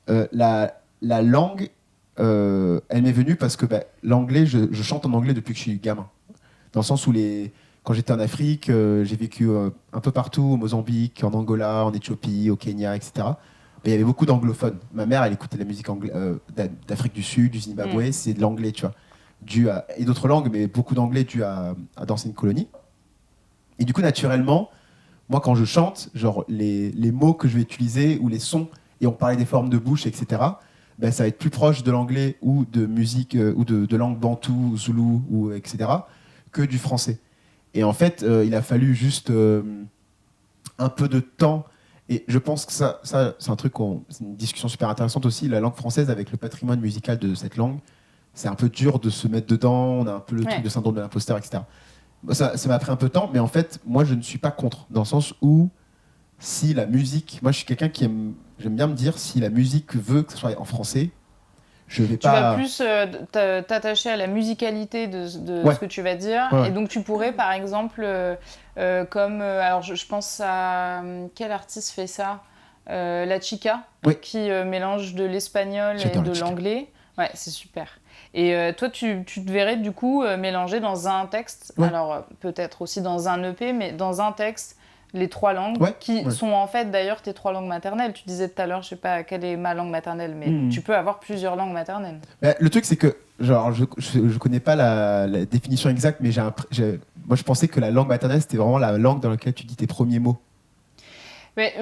la langue, elle m'est venue parce que l'anglais, je chante en anglais depuis que je suis gamin. Dans le sens où quand j'étais en Afrique, j'ai vécu un peu partout, au Mozambique, en Angola, en Éthiopie, au Kenya, etc. Il y avait beaucoup d'anglophones. Ma mère, elle écoutait de la musique d'Afrique du Sud, du Zimbabwe, c'est de l'anglais, tu vois. Et d'autres langues, mais beaucoup d'anglais dû à d'anciennes colonies. Et du coup, naturellement, moi, quand je chante, genre les mots que je vais utiliser ou les sons, et on parlait des formes de bouche, etc., ça va être plus proche de l'anglais ou de musique ou de langue bantou, zoulou, ou etc., que du français. Et en fait, il a fallu juste un peu de temps. Et je pense que ça c'est un truc, c'est une discussion super intéressante aussi, la langue française avec le patrimoine musical de cette langue. C'est un peu dur de se mettre dedans, on a un peu le truc de syndrome de l'imposteur, etc. Ça m'a pris un peu de temps, mais en fait, moi, je ne suis pas contre, dans le sens où si la musique... Moi, je suis quelqu'un j'aime bien me dire, si la musique veut que ce soit en français, je vais pas... Tu vas plus t'attacher à la musicalité de ce que tu vas dire, et donc tu pourrais, par exemple, alors je pense à... Quel artiste fait ça La Chica, qui mélange de l'espagnol et de l'anglais. Ouais, c'est super. Et toi, tu te verrais du coup mélanger dans un texte, alors peut-être aussi dans un EP, mais dans un texte, les trois langues, qui sont en fait d'ailleurs tes trois langues maternelles. Tu disais tout à l'heure, je sais pas quelle est ma langue maternelle, mais tu peux avoir plusieurs langues maternelles. Le truc, c'est que, genre, je connais pas la définition exacte, mais moi je pensais que la langue maternelle, c'était vraiment la langue dans laquelle tu dis tes premiers mots. Mais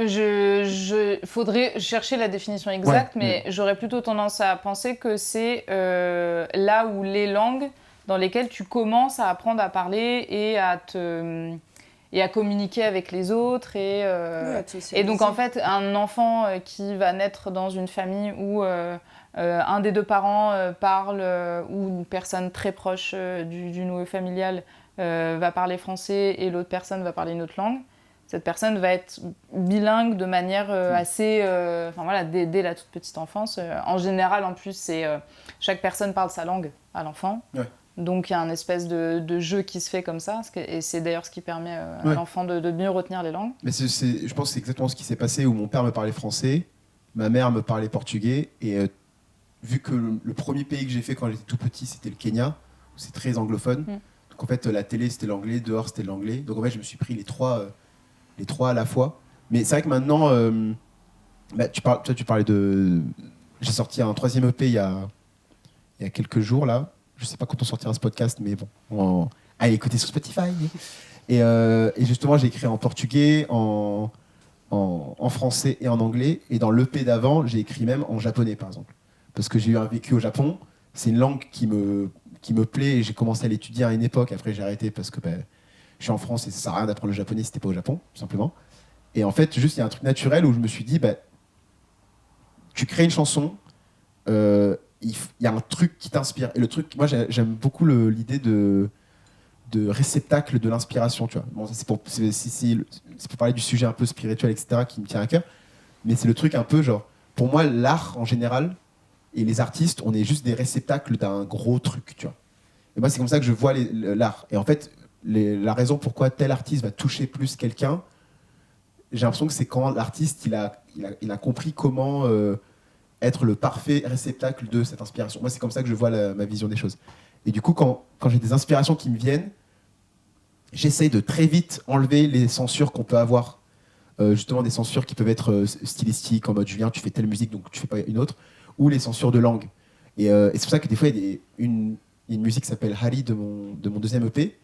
faudrait chercher la définition exacte, mais j'aurais plutôt tendance à penser que c'est là où les langues dans lesquelles tu commences à apprendre à parler et à communiquer avec les autres. Et donc, en fait, un enfant qui va naître dans une famille où un des deux parents parle, ou une personne très proche du noyau familial va parler français et l'autre personne va parler une autre langue, cette personne va être bilingue de manière assez... dès la toute petite enfance. En général, en plus, chaque personne parle sa langue à l'enfant. Ouais. Donc il y a un espèce de jeu qui se fait comme ça, et c'est d'ailleurs ce qui permet à Ouais. l'enfant de mieux retenir les langues. Mais je pense que c'est exactement ce qui s'est passé où mon père me parlait français, ma mère me parlait portugais et vu que le premier pays que j'ai fait quand j'étais tout petit c'était le Kenya, où c'est très anglophone. Donc en fait la télé c'était l'anglais, dehors c'était l'anglais. Donc en fait je me suis pris les trois à la fois. Mais c'est vrai que maintenant, tu parlais de... J'ai sorti un 3e EP il y a quelques jours là. Je sais pas quand on sortira ce podcast, mais bon, allez écouter sur Spotify. Et justement, j'ai écrit en portugais, en français et en anglais. Et dans l'EP d'avant, j'ai écrit même en japonais, par exemple. Parce que j'ai eu un vécu au Japon. C'est une langue qui me plaît et j'ai commencé à l'étudier à une époque. Après, j'ai arrêté parce que je suis en France et ça sert à rien d'apprendre le japonais si t'es pas au Japon, tout simplement. Et en fait, juste, il y a un truc naturel où je me suis dit, tu crées une chanson, il y a un truc qui t'inspire. Et le truc, moi, j'aime beaucoup l'idée de réceptacle de l'inspiration, tu vois. Bon, c'est pour parler du sujet un peu spirituel, etc., qui me tient à cœur. Mais c'est le truc un peu genre, pour moi, l'art en général et les artistes, on est juste des réceptacles d'un gros truc, tu vois. Et moi, c'est comme ça que je vois l'art. Et en fait, la raison pourquoi tel artiste va toucher plus quelqu'un, j'ai l'impression que c'est quand l'artiste, il a compris comment être le parfait réceptacle de cette inspiration. Moi, c'est comme ça que je vois ma vision des choses. Et du coup, quand j'ai des inspirations qui me viennent, j'essaye de très vite enlever les censures qu'on peut avoir. Justement, des censures qui peuvent être stylistiques, en mode Julien, tu fais telle musique, donc tu fais pas une autre, ou les censures de langue. Et c'est pour ça que des fois, il y a une musique qui s'appelle Hari de mon 2e EP.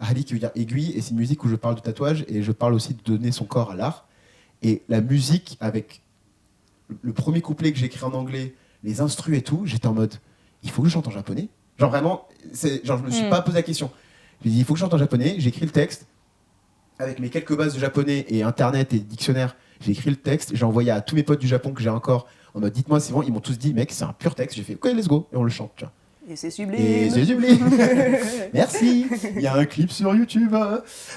Hari qui veut dire aiguille, et c'est une musique où je parle de tatouage, et je parle aussi de donner son corps à l'art. Et la musique, avec le premier couplet que j'ai écrit en anglais, les instrus et tout, j'étais en mode, il faut que je chante en japonais. Genre vraiment, je me suis pas posé la question. J'ai dit, il faut que je chante en japonais. J'ai écrit le texte. Avec mes quelques bases de japonais et internet et dictionnaire, j'ai écrit le texte. J'ai envoyé à tous mes potes du Japon que j'ai encore. En mode, dites-moi, c'est bon. Ils m'ont tous dit, mec, c'est un pur texte. J'ai fait, ok, let's go. Et on le chante, tu vois. Et c'est sublime. Et c'est sublime. Merci. Il y a un clip sur YouTube.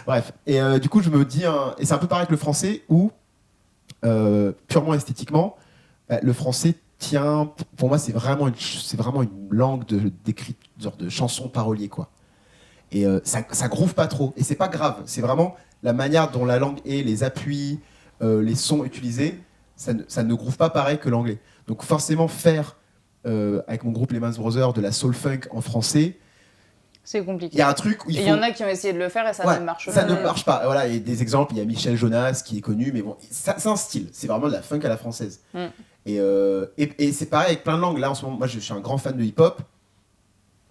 Bref. Et du coup, je me dis, et c'est un peu pareil que le français où, purement esthétiquement, le français tient. Pour moi, c'est vraiment une langue d'écriture, de chansons parolier, quoi. Et ça groove pas trop. Et c'est pas grave. C'est vraiment la manière dont la langue est, les appuis, les sons utilisés, ça ne groove pas pareil que l'anglais. Donc forcément faire, avec mon groupe Les Mans Brothers, de la soul funk en français, c'est compliqué. Il y a un truc où il y en a qui ont essayé de le faire et ça ne marche pas. Ça ne marche pas. Voilà, il y a des exemples. Il y a Michel Jonas qui est connu, mais bon, c'est un style. C'est vraiment de la funk à la française. Et c'est pareil avec plein de langues. Là, en ce moment, moi, je suis un grand fan de hip-hop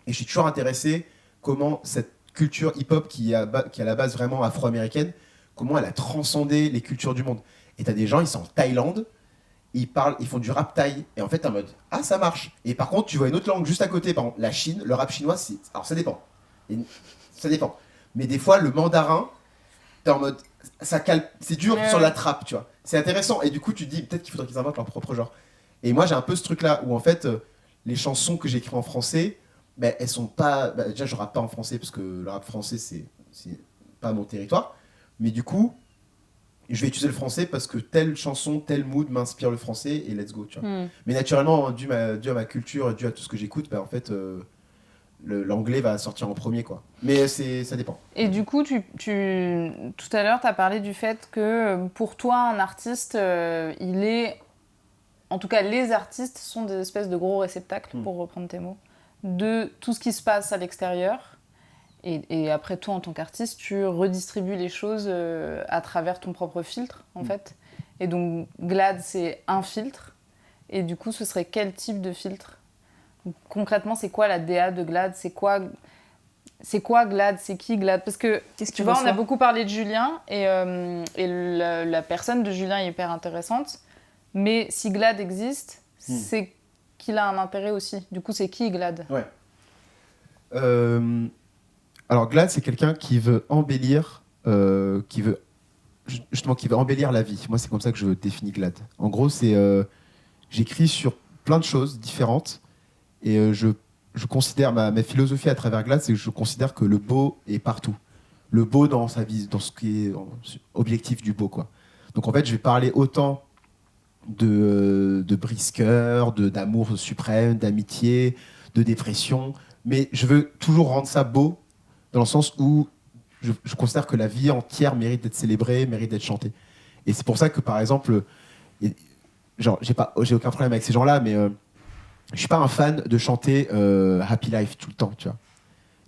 et je suis toujours intéressé comment cette culture hip-hop qui est à la base vraiment afro-américaine, comment elle a transcendé les cultures du monde. Et t'as des gens, ils sont en Thaïlande, ils font du rap thaï, et en fait t'es en mode ah ça marche. Et par contre tu vois une autre langue juste à côté, par exemple la Chine, le rap chinois, alors ça dépend. Ça dépend. Mais des fois le mandarin, t'es en mode c'est dur sur la trappe, tu vois. C'est intéressant, et du coup tu te dis peut-être qu'il faudrait qu'ils inventent leur propre genre. Et moi j'ai un peu ce truc là où en fait les chansons que j'écris en français, elles sont pas. Déjà, je rappe pas en français parce que le rap français, c'est pas mon territoire. Mais du coup, je vais utiliser le français parce que telle chanson, tel mood m'inspire le français et let's go, tu vois. Mais naturellement, dû à ma culture, dû à tout ce que j'écoute, en fait, l'anglais va sortir en premier, quoi. Mais ça dépend. Et du coup, tout à l'heure, tu as parlé du fait que pour toi, un artiste, il est. En tout cas, les artistes sont des espèces de gros réceptacles, pour reprendre tes mots, de tout ce qui se passe à l'extérieur. Et après, toi, en tant qu'artiste, tu redistribues les choses à travers ton propre filtre, en fait. Et donc, Glad, c'est un filtre. Et du coup, ce serait quel type de filtre ? Donc, concrètement, c'est quoi la DA de Glad ? C'est quoi Glad ? C'est qui Glad ? Parce que, tu vois, on a beaucoup parlé de Julien, et la personne de Julien est hyper intéressante. Mais si Glad existe, c'est qu'il a un intérêt aussi. Du coup, c'est qui Glad ? Ouais. Alors Glad, c'est quelqu'un qui veut embellir, qui veut embellir la vie. Moi, c'est comme ça que je définis Glad. En gros, c'est j'écris sur plein de choses différentes et je considère ma philosophie à travers Glad, c'est que je considère que le beau est partout. Le beau dans sa vie, dans ce qui est objectif du beau, quoi. Donc en fait, je vais parler autant de brisqueur, d'amour suprême, d'amitié, de dépression, mais je veux toujours rendre ça beau, dans le sens où je considère que la vie entière mérite d'être célébrée, mérite d'être chantée. Et c'est pour ça que, par exemple, genre, j'ai aucun problème avec ces gens-là, mais je suis pas un fan de chanter Happy Life tout le temps, tu vois.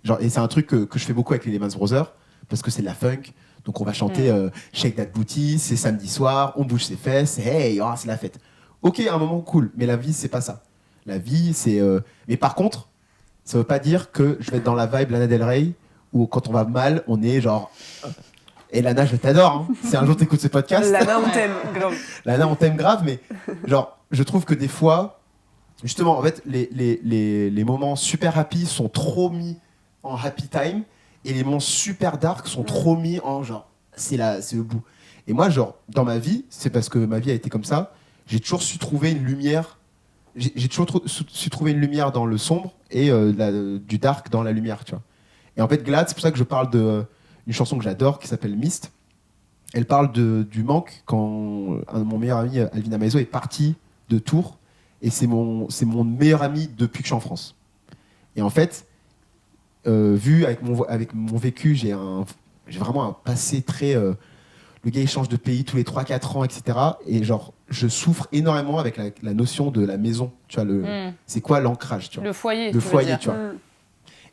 Genre, et c'est un truc que je fais beaucoup avec les Lehman Brothers, parce que c'est de la funk. Donc on va chanter Shake That Booty, c'est samedi soir, on bouge ses fesses, hey, oh, c'est la fête. Ok, un moment cool, mais la vie, c'est pas ça. La vie, c'est... Mais par contre, ça veut pas dire que je vais être dans la vibe Lana Del Rey, où quand on va mal, on est genre... Et Lana, je t'adore, hein. Si un jour t'écoutes ce podcast... Lana, on t'aime, grave. Lana, on t'aime grave, mais genre, je trouve que des fois, justement, en fait, les moments super happy sont trop mis en happy time, et les moments super dark sont trop mis en genre, c'est le bout. Et moi, genre, dans ma vie, c'est parce que ma vie a été comme ça, j'ai toujours su trouver une lumière, j'ai toujours su trouver une lumière dans le sombre et du dark dans la lumière, tu vois. Et en fait, Glad, c'est pour ça que je parle d'une chanson que j'adore qui s'appelle Mist. Elle parle du manque quand mon meilleur ami Alvin Amaezo est parti de Tours, et c'est mon meilleur ami depuis que je suis en France. Et en fait, vu avec mon vécu, j'ai vraiment un passé très... le gars, il change de pays tous les 3-4 ans, etc. Et genre, je souffre énormément avec la notion de la maison. Tu vois, c'est quoi l'ancrage, tu vois. Le foyer, Le foyer, tu vois. Mm.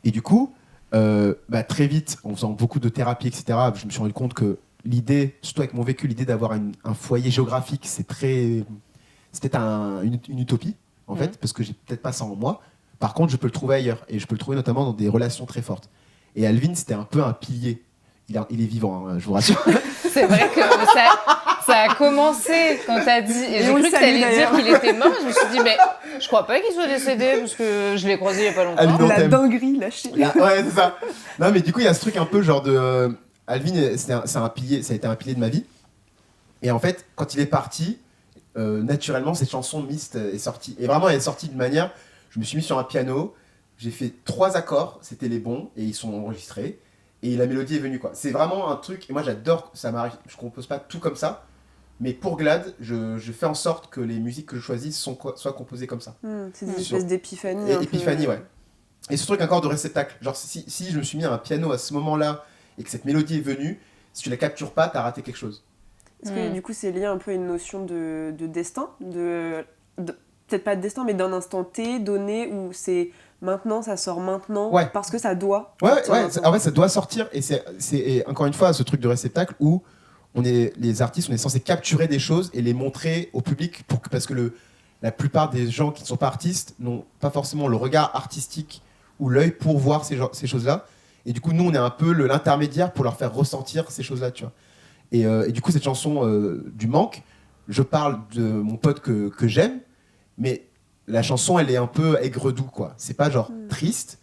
Et du coup, très vite, en faisant beaucoup de thérapie, etc., je me suis rendu compte que l'idée, surtout avec mon vécu, l'idée d'avoir un foyer géographique, c'est peut-être une utopie, en fait, parce que j'ai peut-être pas ça en moi. Par contre, je peux le trouver ailleurs, et je peux le trouver notamment dans des relations très fortes. Et Alvin, c'était un peu un pilier. Il est vivant, hein, je vous rassure. C'est vrai que ça a commencé quand t'as dit... Et j'ai cru que t'allais dire qu'il était mort. Je me suis dit, mais je crois pas qu'il soit décédé, parce que je l'ai croisé il y a pas longtemps. Alvin, La dinguerie, lâchée. Ouais, c'est ça. Non, mais du coup, il y a ce truc un peu genre de... Alvin, c'est un pilier, ça a été un pilier de ma vie. Et en fait, quand il est parti, naturellement, cette chanson Mist est sortie. Et vraiment, elle est sortie d'une manière... Je me suis mis sur un piano, j'ai fait 3 accords, c'était les bons, et ils sont enregistrés. Et la mélodie est venue, quoi. C'est vraiment un truc, et moi j'adore, ça m'arrive, je compose pas tout comme ça, mais pour Glad, je fais en sorte que les musiques que je choisis soient composées comme ça. C'est des espèces d'épiphanie. Épiphanie, ouais. Et ce truc encore de réceptacle. Genre, si je me suis mis à un piano à ce moment-là, et que cette mélodie est venue, si tu la captures pas, t'as raté quelque chose. Est-ce que du coup c'est lié un peu à une notion de destin peut-être pas de destin, mais d'un instant T donné où c'est maintenant, ça sort maintenant, parce que ça doit. Ouais, en fait, ça doit sortir. Et c'est encore une fois ce truc de réceptacle où les artistes, on est censé capturer des choses et les montrer au public parce que la plupart des gens qui ne sont pas artistes n'ont pas forcément le regard artistique ou l'œil pour voir ces choses-là. Et du coup, nous, on est un peu l'intermédiaire pour leur faire ressentir ces choses-là, tu vois. Et du coup, cette chanson du manque, je parle de mon pote que j'aime, mais la chanson, elle est un peu aigre-doux, quoi. C'est pas genre triste,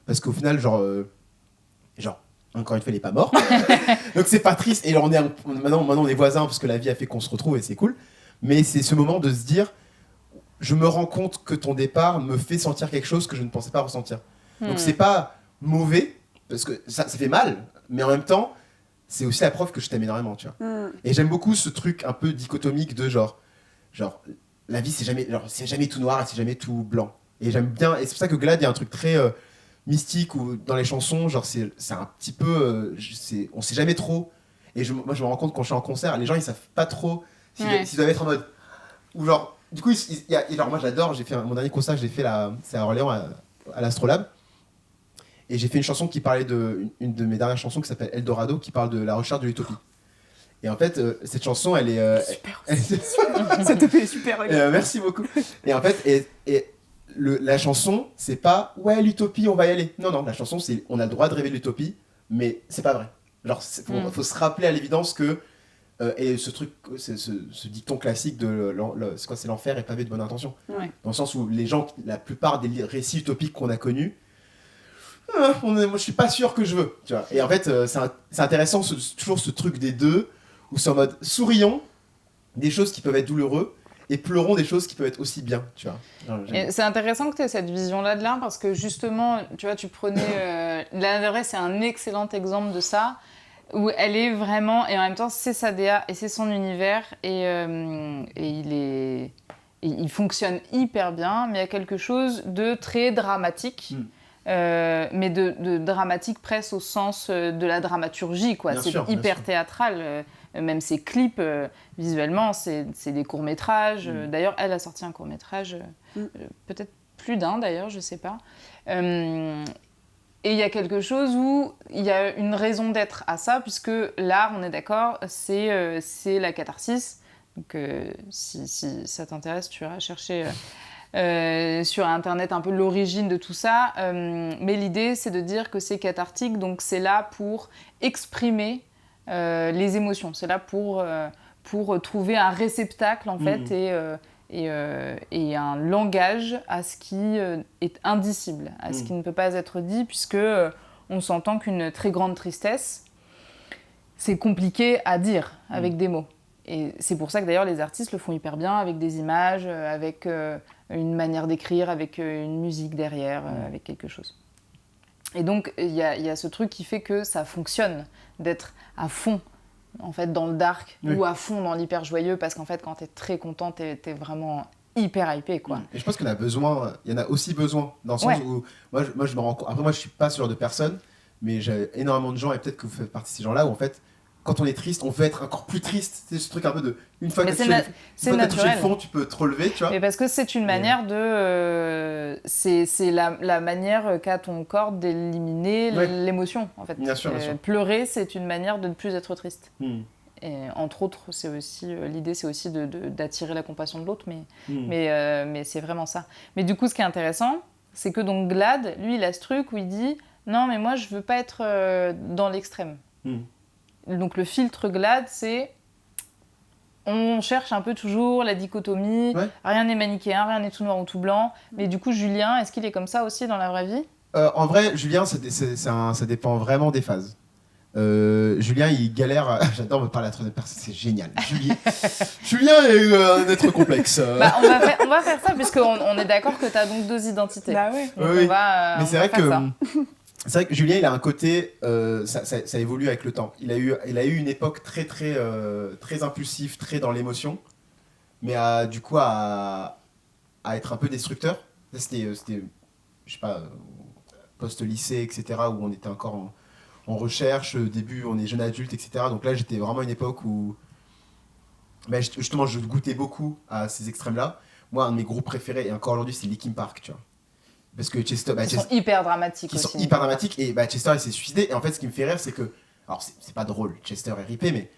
parce qu'au final, genre, encore une fois, il est pas mort. Donc c'est pas triste. Et alors, maintenant, on est voisins, parce que la vie a fait qu'on se retrouve, et c'est cool. Mais c'est ce moment de se dire, je me rends compte que ton départ me fait sentir quelque chose que je ne pensais pas ressentir. Donc c'est pas mauvais, parce que ça fait mal, mais en même temps, c'est aussi la preuve que je t'aime énormément, tu vois. Et j'aime beaucoup ce truc un peu dichotomique de genre la vie, c'est jamais tout noir et c'est jamais tout blanc. Et j'aime bien, et c'est pour ça que Glad, il y a un truc très mystique où dans les chansons, genre c'est un petit peu, on sait jamais trop. Et moi, je me rends compte quand je suis en concert, les gens ils savent pas trop s'ils doivent être en mode, ou genre, du coup, genre moi j'adore, mon dernier concert que j'ai fait c'est à Orléans à l'Astrolabe. Et j'ai fait une chanson qui parlait une de mes dernières chansons qui s'appelle Eldorado, qui parle de la recherche de l'utopie. Et en fait, cette chanson, elle est... super. Cette EP est super. Merci beaucoup. Et en fait, la chanson, c'est pas « Ouais, l'utopie, on va y aller ». Non, la chanson, c'est « On a le droit de rêver de l'utopie, mais c'est pas vrai ». Genre, faut se rappeler à l'évidence que... et ce truc, ce dicton classique de c'est quoi, c'est l'enfer est pavé de bonnes intentions. Ouais. Dans le sens où la plupart des récits utopiques qu'on a connus, moi je suis pas sûr que je veux, tu vois. Et en fait, c'est intéressant toujours ce truc des deux, où c'est en mode sourions des choses qui peuvent être douloureuses et pleurons des choses qui peuvent être aussi bien, tu vois. Et c'est intéressant que tu aies cette vision-là de l'un, parce que justement, tu vois, tu prenais... Lana Del Rey, c'est un excellent exemple de ça, où elle est vraiment... Et en même temps, c'est sa DA et c'est son univers, et il fonctionne hyper bien, mais il y a quelque chose de très dramatique mais de dramatique presque au sens de la dramaturgie, quoi. Bien C'est sûr, hyper bien sûr. théâtral. Même ses clips, visuellement, c'est des courts-métrages. D'ailleurs, elle a sorti un court-métrage, peut-être plus d'un d'ailleurs, je sais pas. Et il y a quelque chose où il y a une raison d'être à ça, puisque l'art, on est d'accord, c'est la catharsis. Donc, si ça t'intéresse, tu iras chercher sur Internet un peu l'origine de tout ça. Mais l'idée, c'est de dire que c'est cathartique, donc c'est là pour exprimer les émotions. C'est là pour trouver un réceptacle, en fait, et un langage à ce qui est indicible, à ce qui ne peut pas être dit, puisque on s'entend qu'une très grande tristesse, c'est compliqué à dire avec des mots. Et c'est pour ça que d'ailleurs les artistes le font hyper bien, avec des images, avec une manière d'écrire, avec une musique derrière, avec quelque chose. Et donc il y a ce truc qui fait que ça fonctionne, d'être à fond en fait dans le dark ou à fond dans l'hyper joyeux, parce qu'en fait quand t'es très content, t'es vraiment hyper hypé, quoi. Et je pense qu'il y en a besoin, il y en a aussi besoin, dans le sens où moi je me rends compte, après moi je suis pas ce genre de personne, mais j'ai énormément de gens, et peut-être que vous faites partie de ces gens-là, où en fait quand on est triste, on veut être encore plus triste. C'est ce truc un peu de une fois que tu as touché le fond, tu peux te relever, tu vois. Mais parce que c'est une manière de c'est la manière qu'a ton corps d'éliminer l'émotion, en fait. Bien sûr, bien sûr. Pleurer, c'est une manière de ne plus être triste. Et entre autres, c'est aussi l'idée, c'est aussi d'attirer la compassion de l'autre, mais c'est vraiment ça. Mais du coup, ce qui est intéressant, c'est que donc Glad, lui, il a ce truc où il dit non, mais moi, je veux pas être dans l'extrême. Donc le filtre Glad, c'est on cherche un peu toujours la dichotomie, rien n'est manichéen, rien n'est tout noir ou tout blanc. Mais du coup, Julien, est-ce qu'il est comme ça aussi dans la vraie vie ? En vrai, Julien, ça dépend vraiment des phases. Julien, il galère. J'adore me parler à la troisième personne, c'est génial. Julien est un être complexe. Bah, on va faire ça, puisqu'on est d'accord que tu as donc deux identités. Bah ouais. Donc mais c'est vrai que c'est vrai que Julien, il a un côté, ça évolue avec le temps. Il a eu une époque très impulsive, très dans l'émotion, mais du coup à être un peu destructeur. C'était je sais pas, post-lycée, etc., où on était encore en recherche, au début on est jeune adulte, etc. Donc là j'étais vraiment à une époque où justement je goûtais beaucoup à ces extrêmes-là. Moi, un de mes groupes préférés, et encore aujourd'hui, c'est Linkin Park, tu vois. Parce que Chester, ils sont hyper dramatiques aussi. Ils sont hyper dramatiques, et Chester il s'est suicidé. Et en fait, ce qui me fait rire, c'est que, alors c'est pas drôle, Chester est ripé, mais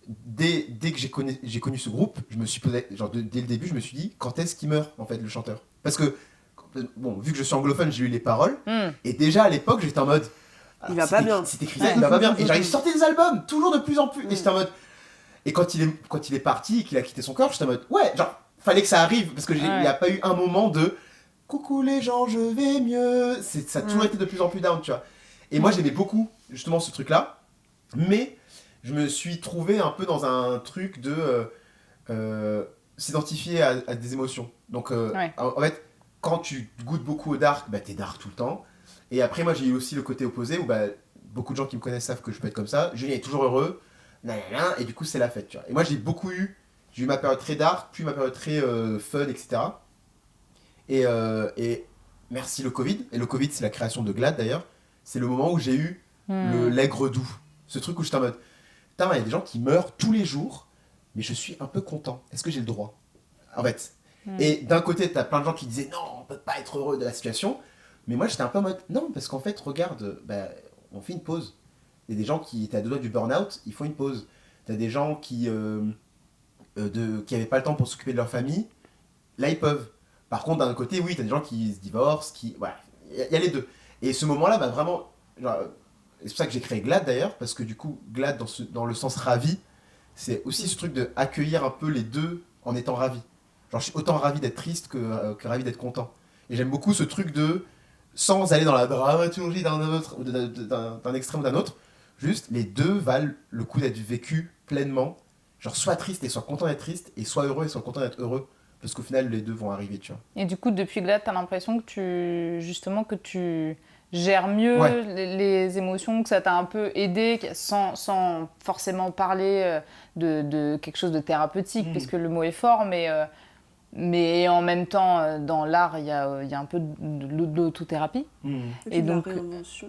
dès que j'ai connu ce groupe, je me suis posé, genre dès le début, je me suis dit, quand est-ce qu'il meurt, en fait, le chanteur ? Parce que, bon, vu que je suis anglophone, j'ai lu les paroles, et déjà à l'époque, j'étais en mode, il va pas bien. C'est écrit ça, il va pas bien. Et genre, il sortait des albums, toujours de plus en plus, et j'étais en mode, et quand il est parti, et qu'il a quitté son corps, j'étais en mode, ouais, genre, fallait que ça arrive, parce que il n'y a pas eu un moment de coucou les gens, je vais mieux. Ça a toujours été de plus en plus down, tu vois. Et moi, j'aimais beaucoup, justement, ce truc-là. Mais je me suis trouvé un peu dans un truc de s'identifier à des émotions. Donc, en fait, quand tu goûtes beaucoup au dark, t'es dark tout le temps. Et après, moi, j'ai eu aussi le côté opposé où beaucoup de gens qui me connaissent savent que je peux être comme ça. Julien est toujours heureux. Et du coup, c'est la fête, tu vois. Et moi, j'ai eu ma période très dark, puis ma période très fun, etc. Et merci le Covid. Et le Covid, c'est la création de Glad d'ailleurs. C'est le moment où j'ai eu l'aigre doux. Ce truc où j'étais en mode, putain, il y a des gens qui meurent tous les jours, mais je suis un peu content. Est-ce que j'ai le droit ? En fait. Et d'un côté, t'as plein de gens qui disaient, non, on peut pas être heureux de la situation. Mais moi, j'étais un peu en mode, non, parce qu'en fait, regarde, on fait une pause. Il y a des gens qui étaient à deux doigts du burn-out, ils font une pause. T'as des gens qui avaient pas le temps pour s'occuper de leur famille, là, ils peuvent. Par contre, d'un autre côté, oui, t'as des gens qui se divorcent, voilà, il y a les deux. Et ce moment-là, vraiment, genre, c'est pour ça que j'ai créé Glad d'ailleurs, parce que du coup, Glad dans le sens ravi, c'est aussi ce truc de accueillir un peu les deux en étant ravi. Genre, je suis autant ravi d'être triste que ravi d'être content. Et j'aime beaucoup ce truc de, sans aller dans la dramaturgie d'un extrême ou d'un autre, juste les deux valent le coup d'être vécu pleinement. Genre, soit triste et soit content d'être triste, et soit heureux et soit content d'être heureux. Parce qu'au final, les deux vont arriver, tu vois. Et du coup, depuis Glad, t'as l'impression que tu gères mieux les émotions, que ça t'a un peu aidé, sans forcément parler de quelque chose de thérapeutique, parce que le mot est fort, mais Mais en même temps, dans l'art, il y a un peu de l'autothérapie. Et donc donc, la réinvention.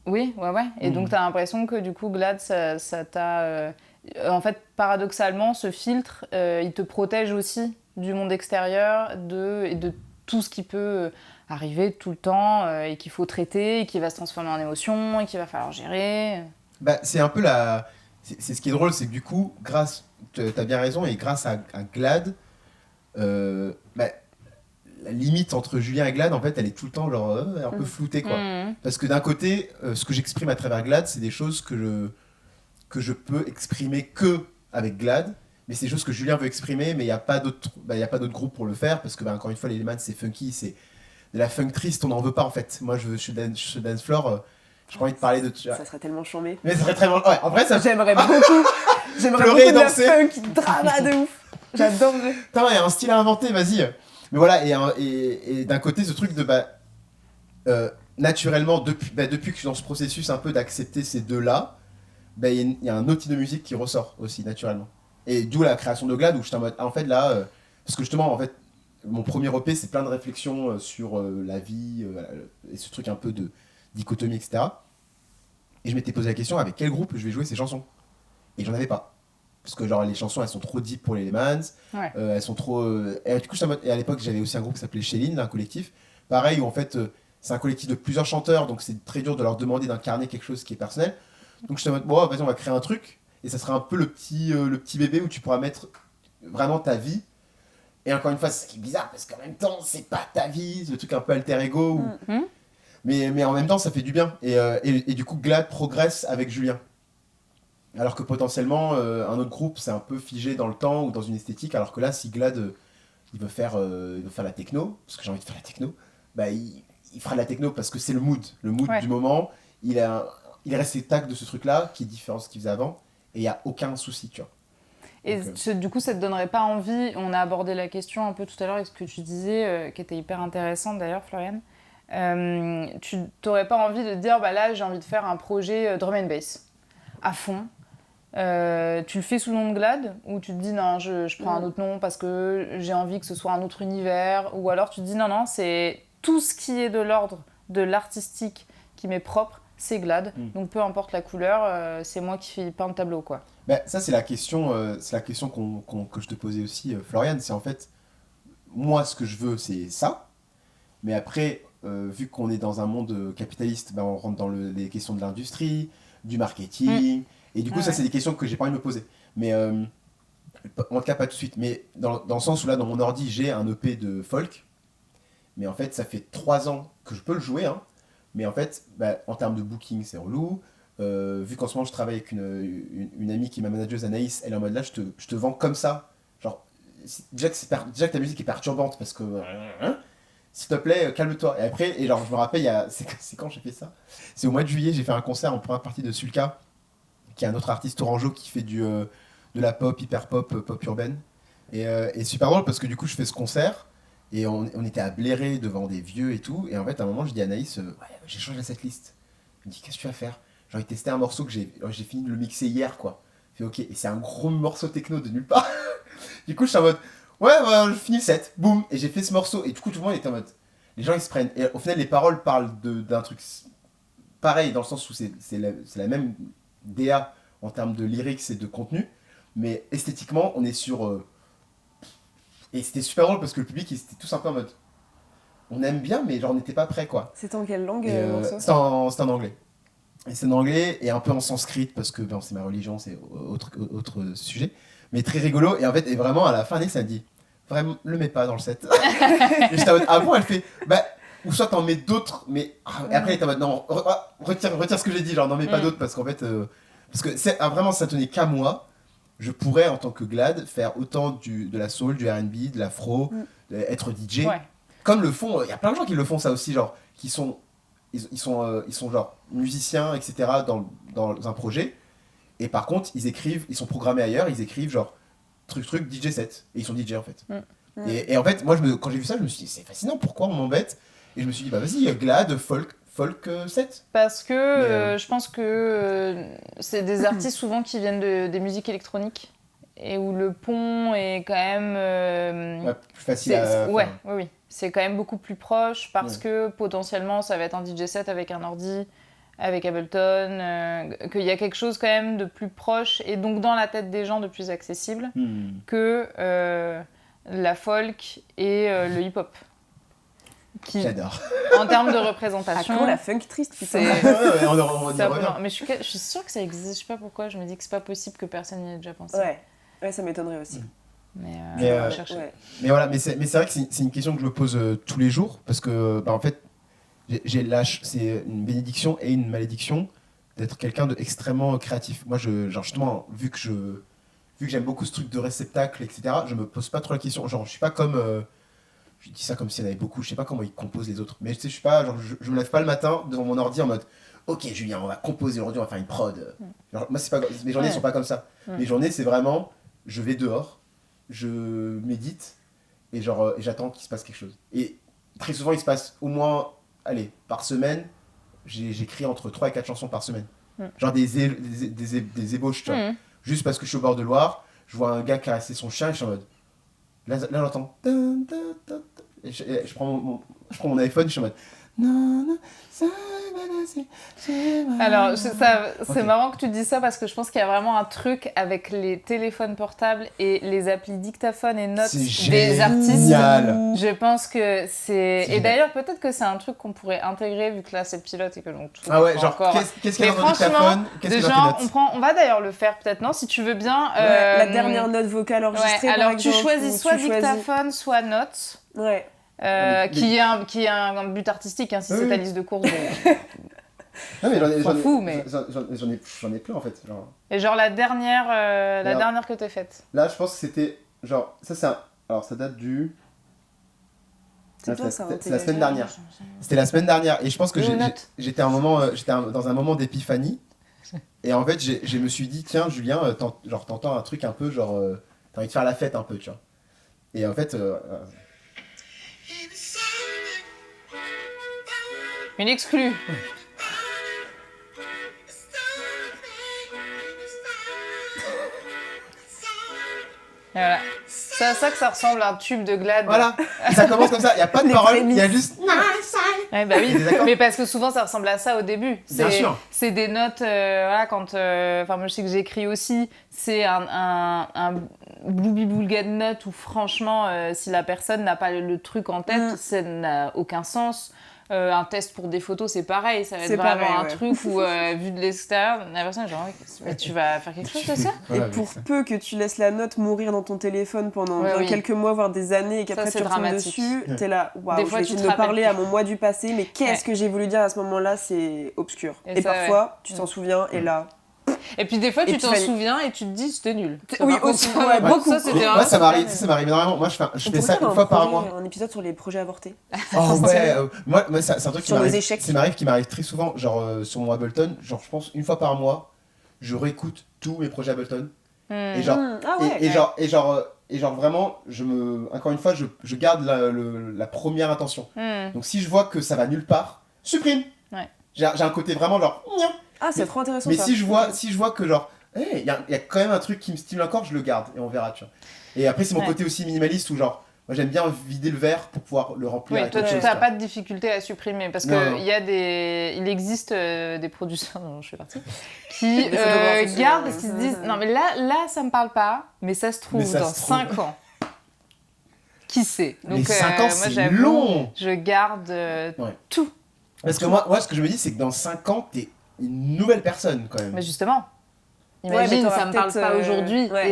Oui, ouais. Et donc, tu as l'impression que du coup, GLAD, ça t'a... en fait, paradoxalement, ce filtre, il te protège aussi du monde extérieur et de tout ce qui peut arriver tout le temps et qu'il faut traiter, et qui va se transformer en émotion, et qu'il va falloir gérer. Bah, c'est un peu la... C'est ce qui est drôle, c'est que du coup, t'as bien raison, et grâce à GLAD, bah, la limite entre Julien et GLAD, en fait, elle est tout le temps genre, un peu floutée, quoi. Parce que d'un côté, ce que j'exprime à travers GLAD, c'est des choses que je peux exprimer que avec GLAD, mais c'est des choses que Julien veut exprimer, mais il n'y a pas d'autre groupe pour le faire, parce que, bah, encore une fois, les Elements, c'est funky, c'est de la funk triste, on n'en veut pas, en fait. Moi, je suis dance floor, j'ai pas envie de parler de... Ça serait tellement chambé. Mais ça serait très... Ouais, en vrai, ça... J'aimerais beaucoup. J'aimerais Pleurer beaucoup et de la danser. funk, drama de ouf. J'adorerais. Putain, il y a un style à inventer, vas-y. Mais voilà, et d'un côté, ce truc de... naturellement, depuis que je suis dans ce processus un peu d'accepter ces deux-là, il y a un autre type de musique qui ressort aussi, naturellement. Et d'où la création de GLAD, où j'étais en mode... en fait, là... parce que justement, en fait, mon premier EP, c'est plein de réflexions sur la vie, et ce truc un peu de dichotomie, etc. Et je m'étais posé la question, avec quel groupe je vais jouer ces chansons ? Et j'en avais pas. Parce que genre les chansons elles sont trop deep pour les Lemans, elles sont trop... Et du coup et à l'époque j'avais aussi un groupe qui s'appelait Chéline, un collectif, pareil où en fait c'est un collectif de plusieurs chanteurs, donc c'est très dur de leur demander d'incarner quelque chose qui est personnel. Donc je te mode, bon vas-y on va créer un truc, et ça sera un peu le petit bébé où tu pourras mettre vraiment ta vie. Et encore une fois c'est ce qui est bizarre, parce qu'en même temps c'est pas ta vie, le truc un peu alter ego, mais en même temps ça fait du bien. Et du coup GLAD progresse avec Julien. Alors que potentiellement, un autre groupe, c'est un peu figé dans le temps ou dans une esthétique, alors que là, si GLAD, il veut faire la techno, parce que j'ai envie de faire la techno, bah, il fera de la techno parce que c'est le mood du moment. Il est resté tac de ce truc-là, qui est différent de ce qu'il faisait avant, et il n'y a aucun souci, tu vois. Et Donc, du coup, ça te donnerait pas envie, on a abordé la question un peu tout à l'heure avec ce que tu disais, qui était hyper intéressante d'ailleurs, Floriane, tu n'aurais pas envie de dire, bah là, j'ai envie de faire un projet drum and bass, à fond. Tu le fais sous le nom de GLAD, ou tu te dis non, je prends un autre nom parce que j'ai envie que ce soit un autre univers, ou alors tu te dis non, c'est tout ce qui est de l'ordre de l'artistique qui m'est propre, c'est GLAD, donc peu importe la couleur, c'est moi qui peins le tableau, quoi. bah, ça, c'est la question que je te posais aussi, Floriane, c'est en fait, moi, ce que je veux, c'est ça, mais après, vu qu'on est dans un monde capitaliste, bah, on rentre dans les questions de l'industrie, du marketing... Et du coup, ça, c'est des questions que j'ai pas envie de me poser. Mais, en tout cas, pas tout de suite. Mais dans le sens où là, dans mon ordi, j'ai un EP de folk. Mais en fait, ça fait 3 ans que je peux le jouer. Hein. Mais en fait, bah, en termes de booking, c'est relou. Vu qu'en ce moment, je travaille avec une amie qui est ma manageuse, Anaïs, elle est en mode là, je te vends comme ça. Genre, déjà que ta musique est perturbante parce que... s'il te plaît, calme-toi. Et après, et genre, je me rappelle, c'est quand j'ai fait ça ? C'est au mois de juillet, j'ai fait un concert en première partie de Sulka, qui est un autre artiste tourangeau qui fait de la pop, hyper pop, pop urbaine. Et super drôle parce que du coup, je fais ce concert et on était à blairer devant des vieux et tout. Et en fait, à un moment, je dis à Anaïs, j'ai changé la setlist. Elle me dit, qu'est-ce que tu vas faire ? J'ai envie de tester un morceau que j'ai fini de le mixer hier, quoi. Je fais, ok, et c'est un gros morceau techno de nulle part. Du coup, je suis en mode, je finis le set, boum. Et j'ai fait ce morceau. Et du coup, tout le monde était en mode, les gens, ils se prennent. Et au final, les paroles parlent d'un truc pareil, dans le sens où c'est la même DA en termes de lyrics et de contenu, mais esthétiquement on est sur et c'était super drôle parce que le public ils étaient tous un peu en mode on aime bien mais genre on n'était pas prêt quoi. C'est en quelle langue C'est en anglais, et c'est en anglais et un peu en sanskrit parce que c'est ma religion, c'est autre sujet, mais très rigolo. Et en fait, et vraiment à la fin ça dit vraiment le mets pas dans le set. Et j'étais en mode, ah bon, elle fait ou soit t'en mets d'autres, mais et après t'es en mode non, retire ce que j'ai dit, genre n'en mets pas d'autres, parce qu'en fait parce que vraiment ça tenait qu'à moi, je pourrais en tant que GLAD faire autant de la soul, du R&B, de l'afro, être DJ, comme le font, il y a plein de gens qui le font ça aussi, genre qui sont ils sont genre musiciens, etc. dans un projet, et par contre ils sont programmés ailleurs, ils écrivent genre truc DJ set, et ils sont DJ en fait. Et en fait moi quand j'ai vu ça je me suis dit c'est fascinant, pourquoi on m'embête. Et je me suis dit, bah vas-y, GLAD, folk 7. Parce que je pense que c'est des artistes souvent qui viennent des musiques électroniques et où le pont est quand même... Plus facile oui. C'est quand même beaucoup plus proche parce que potentiellement, ça va être un DJ set avec un ordi, avec Ableton, qu'il y a quelque chose quand même de plus proche et donc dans la tête des gens de plus accessible que la folk et le hip-hop. J'adore. En termes de représentation... À quand la funk triste, putain. Mais je suis sûre que ça existe, je sais pas pourquoi, je me dis que c'est pas possible que personne n'y ait déjà pensé. Ouais, ça m'étonnerait aussi. Mais voilà, mais c'est vrai que c'est une question que je me pose tous les jours parce que en fait c'est une bénédiction et une malédiction d'être quelqu'un d'extrêmement créatif. Moi justement vu que j'aime beaucoup ce truc de réceptacle, etc., je me pose pas trop la question. Genre je suis pas comme je dis ça comme s'il y en avait beaucoup, je sais pas comment ils composent les autres, mais tu sais, je suis pas genre je me lève pas le matin devant mon ordi en mode ok Julien, on va composer aujourd'hui, on va faire une prod. Genre, moi c'est pas, mes journées sont pas comme ça. Mes journées c'est vraiment je vais dehors, je médite et j'attends qu'il se passe quelque chose. Et très souvent il se passe au moins par semaine, j'écris entre 3 et 4 chansons par semaine. Genre des ébauches, tu vois. Juste parce que je suis au bord de Loire, je vois un gars caresser son chien et je suis en mode là j'entends et je prends mon iPhone, je suis en mode alors, c'est marrant que tu dis ça parce que je pense qu'il y a vraiment un truc avec les téléphones portables et les applis dictaphone et notes des artistes. Je pense que c'est... Et d'ailleurs, peut-être que c'est un truc qu'on pourrait intégrer vu que là, c'est le pilote et que donc... Ah ouais, genre, qu'est-ce qu'il y a dans le dictaphone? Qu'est-ce qu'il y a dans tes notes? On va d'ailleurs le faire peut-être, non? Si tu veux bien... la dernière note vocale enregistrée, alors, par exemple. tu choisis soit dictaphone, soit notes. Ouais. Qui est un but artistique, hein, si c'est ta liste de courses. Non, mais j'en ai plein en fait. Genre. Et genre la dernière que t'as faite. Là, je pense que c'était genre ça c'est alors ça date du. C'est la semaine dernière. C'était la semaine dernière et je pense que j'étais dans un moment d'épiphanie et en fait je me suis dit tiens Julien t'entends un truc un peu genre t'as envie de faire la fête un peu tu vois. Et en fait une exclue. Et voilà. C'est à ça que ça ressemble à un tube de Glad. Voilà, ça commence comme ça, il n'y a pas de parole, il y a juste... Ouais, bah oui, mais parce que souvent ça ressemble à ça au début. Bien sûr. C'est des notes, voilà, quand... Enfin, moi je sais que j'écris aussi, c'est un bloubi-boulga de notes où franchement, si la personne n'a pas le truc en tête, ça n'a aucun sens. Un test pour des photos, c'est pareil, ça va être vraiment un truc où, vu de l'extérieur, la personne est genre, mais tu vas faire quelque chose de ça? Et pour peu que tu laisses la note mourir dans ton téléphone pendant quelques mois, voire des années, et qu'après tu retombes dessus, t'es là, waouh, je vais essayer de me parler à mon moi du passé, mais qu'est-ce que j'ai voulu dire à ce moment-là, c'est obscur. Et parfois, tu t'en souviens, et là... Et puis des fois, tu t'en souviens et tu te dis c'était nul. Oui, aussi, beaucoup. Moi, ça m'arrive énormément. Moi, je fais ça une fois par mois. Un épisode sur les projets avortés. Oh ouais, moi c'est un truc qui m'arrive très souvent, genre sur mon Ableton, genre je pense une fois par mois, je réécoute tous mes projets Ableton. Et genre vraiment, encore une fois, je garde la première intention. Donc si je vois que ça va nulle part, supprime. J'ai un côté vraiment genre... Ah, c'est trop intéressant. Mais si je vois que genre, il y a quand même un truc qui me stimule encore, je le garde et on verra, tu vois. Et après, c'est mon côté aussi minimaliste où genre, moi j'aime bien vider le verre pour pouvoir le remplir. Oui, toi tu n'as pas de difficulté à supprimer parce il existe des producteurs dont je fais partie qui gardent parce qu'ils se disent non mais là ça me parle pas, mais ça se trouve dans 5 ans. Qui sait? Donc, mais 5 ans, moi, c'est long. Je garde tout. Parce que moi, ce que je me dis, c'est que dans 5 ans, t'es une nouvelle personne quand même. Mais justement, imagine, ça me parle pas aujourd'hui. Mais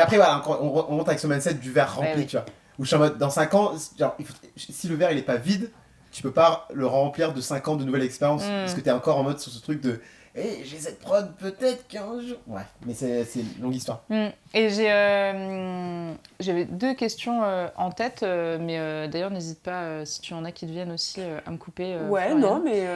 après, voilà, on monte avec ce mindset du verre rempli, tu vois. Où je suis en mode, dans 5 ans, genre, si le verre il est pas vide, tu peux pas le remplir de 5 ans de nouvelles expériences. Parce que t'es encore en mode sur ce truc de j'ai cette prod peut-être qu'un jour. Ouais, mais c'est une longue histoire. Et j'avais 2 questions en tête, mais d'ailleurs n'hésite pas si tu en as qui te viennent aussi à me couper. Ouais, non, mais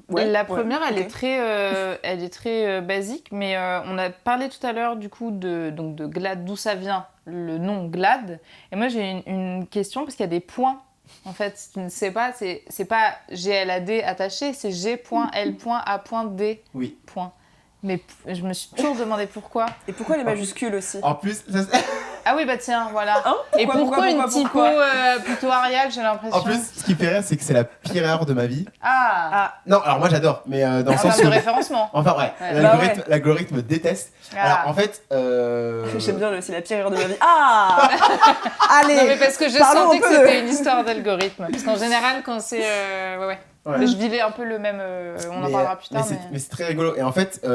la première, elle est très basique, mais on a parlé tout à l'heure du coup de Glad, d'où ça vient le nom Glad. Et moi j'ai une question parce qu'il y a des points. En fait, si tu ne sais pas, c'est pas GLAD attaché, c'est G.L.A.D. Oui. Point. Mais je me suis toujours demandé pourquoi. Et pourquoi les majuscules aussi? En plus, Ah oui, bah tiens, voilà. Hein? Et pourquoi une typo plutôt Arial, j'ai l'impression. en plus, ce qui me fait rire, c'est que c'est la pire erreur de ma vie. Ah, Non, alors moi j'adore, mais dans le en sens termes de où... référencement. Enfin ouais, Ouais. l'algorithme déteste. Ah. Alors en fait... J'aime bien aussi la pire erreur de ma vie. Ah Allez Non mais parce que je parlons sentais un que peu c'était une histoire d'algorithme. Parce qu'en général, quand c'est... ouais. Ouais. Je vivais un peu le même... on en parlera plus tard, mais c'est très rigolo. Et en fait,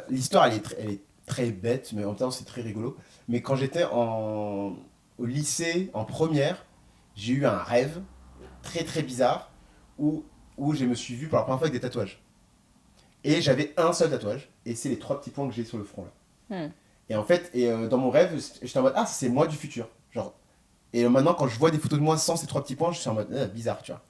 l'histoire, elle est très bête, mais en même temps, c'est très rigolo. Mais quand j'étais au lycée, en première, j'ai eu un rêve très très bizarre où je me suis vu pour la première fois avec des tatouages. Et j'avais un seul tatouage, et c'est les 3 petits points que j'ai sur le front là. Et en fait, dans mon rêve, j'étais en mode, ah, c'est moi du futur. Genre. Et maintenant, quand je vois des photos de moi sans ces 3 petits points, je suis en mode, bizarre, tu vois.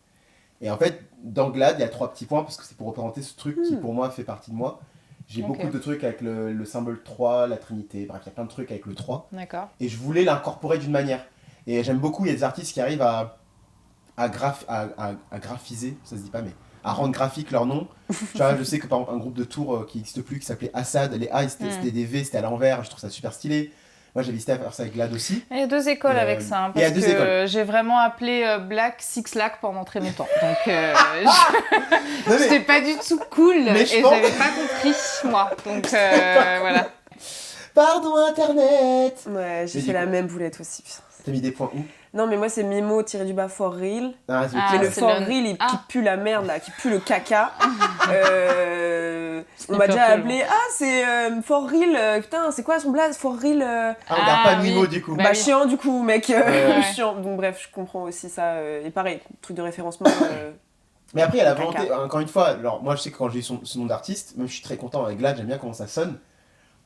Et en fait, dans Glad, il y a 3 petits points parce que c'est pour représenter ce truc qui, pour moi, fait partie de moi. J'ai beaucoup de trucs avec le symbole 3, la Trinité, bref, il y a plein de trucs avec le 3. D'accord. Et je voulais l'incorporer d'une manière. Et j'aime beaucoup, il y a des artistes qui arrivent à graphiser, ça se dit pas, mais à rendre graphique leur nom. Tu vois, je sais que par exemple, un groupe de Tours qui n'existe plus, qui s'appelait Assad, les A, c'était des V, c'était à l'envers, je trouve ça super stylé. Moi, j'avais hésité à faire ça avec Glad aussi. Il y a 2 écoles avec ça, hein, parce que j'ai vraiment appelé Black Six Lack pendant très longtemps. Donc, c'était pas du tout cool et j'avais pas compris, moi. Donc, voilà. Pardon, Internet. Ouais, j'ai fait la même boulette aussi. T'as mis des points où? Non, mais moi, c'est Mimo-for real. Ah, mais le for real, qui pue la merde, là, qui pue le caca. On m'a déjà appelé, c'est for real, putain, c'est quoi son blaze? For real. on regarde pas Mimo du coup. Bah, chiant du coup, mec. Chiant. Donc, bref, je comprends aussi ça. Et pareil, truc de référencement. Mais après, il y a la volonté, encore une fois, alors moi je sais que quand j'ai eu ce nom d'artiste, même je suis très content avec Glad, j'aime bien comment ça sonne,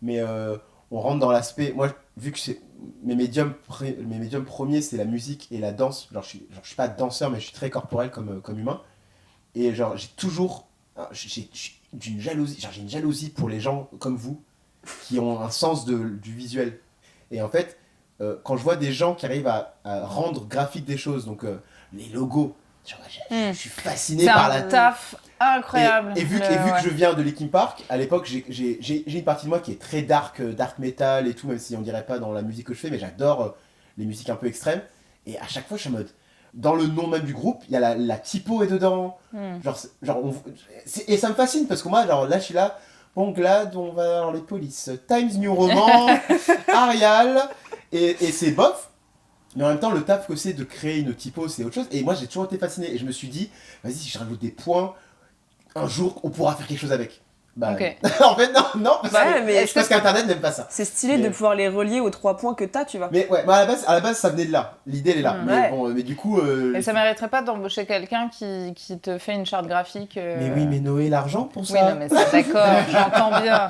mais on rentre dans l'aspect, moi vu que mes médiums premiers c'est la musique et la danse, je suis pas danseur mais je suis très corporel comme humain, et genre j'ai toujours, j'ai une jalousie pour les gens comme vous, qui ont un sens du visuel, et en fait, quand je vois des gens qui arrivent à rendre graphique des choses, donc les logos, je suis fasciné par la taf incroyable. Et vu que je viens de Linkin Park, à l'époque, j'ai une partie de moi qui est très dark metal et tout, même si on dirait pas dans la musique que je fais, mais j'adore les musiques un peu extrêmes. Et à chaque fois, je suis en mode, dans le nom même du groupe, il y a la typo est dedans. Et ça me fascine parce que moi, genre, là, je suis là, bon, Glad, on va dans les polices, Times New Roman, Arial, et c'est bof. Mais en même temps, le taf que c'est de créer une typo, c'est autre chose. Et moi, j'ai toujours été fasciné. Et je me suis dit, vas-y, si je rajoute des points, un jour, on pourra faire quelque chose avec. Bah, en fait, non, parce qu'Internet n'aime pas ça. C'est stylé de pouvoir les relier aux 3 points que t'as, tu vois. Mais ouais, à la base, ça venait de là. L'idée, elle est là. Mais bon, mais du coup... Et ça mériterait pas d'embaucher quelqu'un qui te fait une charte graphique Mais oui, mais Noé, l'argent pour ça. Oui, non, mais c'est d'accord, j'entends bien.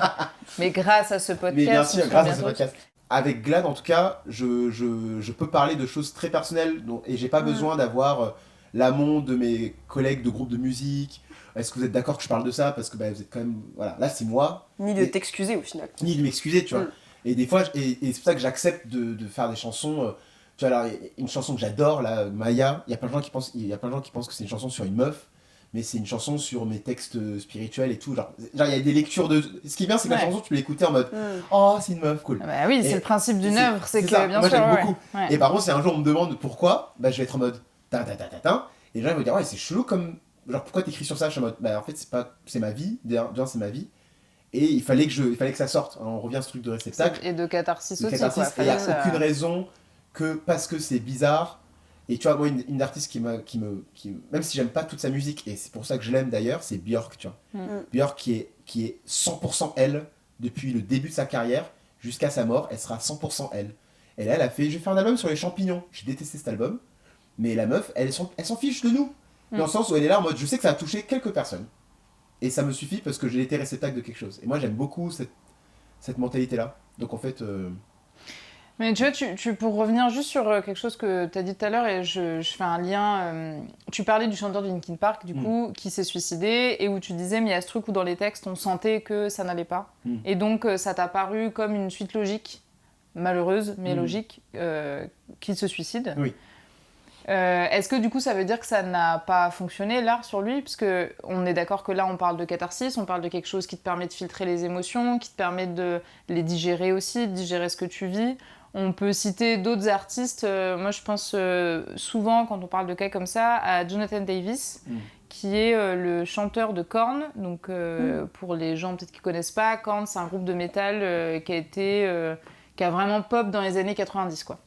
Mais grâce à ce podcast... Mais bien sûr, grâce à ce podcast. Avec Glad, en tout cas, je peux parler de choses très personnelles et j'ai pas besoin d'avoir l'amont de mes collègues de groupe de musique. Est-ce que vous êtes d'accord que je parle de ça? Parce que vous êtes quand même... Voilà, là, c'est moi. Ni de t'excuser, au final. Ni de m'excuser, tu vois. Et des fois, et c'est pour ça que j'accepte de faire des chansons... tu vois, alors, une chanson que j'adore, là, Maya, il y a plein de gens qui pensent que c'est une chanson sur une meuf. Mais c'est une chanson sur mes textes spirituels et tout. Genre il y a des lectures de... Ce qui est bien, c'est que la chanson, tu peux l'écouter en mode oh, c'est une meuf, cool. Bah oui, c'est le principe d'une œuvre, c'est que ça. bien moi, sûr. Moi, j'aime beaucoup. Et par contre, si un jour on me demande pourquoi, bah, je vais être en mode ta. Et les gens vont me dire, ouais, c'est chelou comme. Genre, pourquoi t'écris sur ça? Je suis en mode, bah, en fait, c'est ma vie. Déjà, c'est ma vie. Et il fallait que ça sorte. Alors, on revient à ce truc de réceptacle. Et de catharsis aussi. Et il n'y a aucune raison que parce que c'est bizarre. Et tu vois, moi, une artiste qui même si j'aime pas toute sa musique, et c'est pour ça que je l'aime d'ailleurs, c'est Björk, tu vois. Björk qui est 100% elle, depuis le début de sa carrière, jusqu'à sa mort, elle sera 100% elle. Et là, elle a fait, je vais faire un album sur les champignons. J'ai détesté cet album, mais la meuf, elle s'en fiche de nous. Dans le sens où elle est là en mode, je sais que ça a touché quelques personnes. Et ça me suffit parce que j'ai été réceptacle de quelque chose. Et moi, j'aime beaucoup cette mentalité-là. Donc en fait... Mais tu vois, pour revenir juste sur quelque chose que tu as dit tout à l'heure, et je fais un lien... tu parlais du chanteur de Linkin Park, du coup, qui s'est suicidé, et où tu disais, mais il y a ce truc où dans les textes, on sentait que ça n'allait pas. Et donc, ça t'a paru comme une suite logique, malheureuse, mais logique, qu'il se suicide. Oui. Est-ce que du coup ça veut dire que ça n'a pas fonctionné l'art sur lui? Parce que on est d'accord que là on parle de catharsis, on parle de quelque chose qui te permet de filtrer les émotions, qui te permet de les digérer aussi, de digérer ce que tu vis. On peut citer d'autres artistes. Moi je pense souvent quand on parle de cas comme ça à Jonathan Davis, qui est le chanteur de Korn. Donc pour les gens peut-être qui connaissent pas, Korn c'est un groupe de métal qui a vraiment pop dans les années 90 quoi.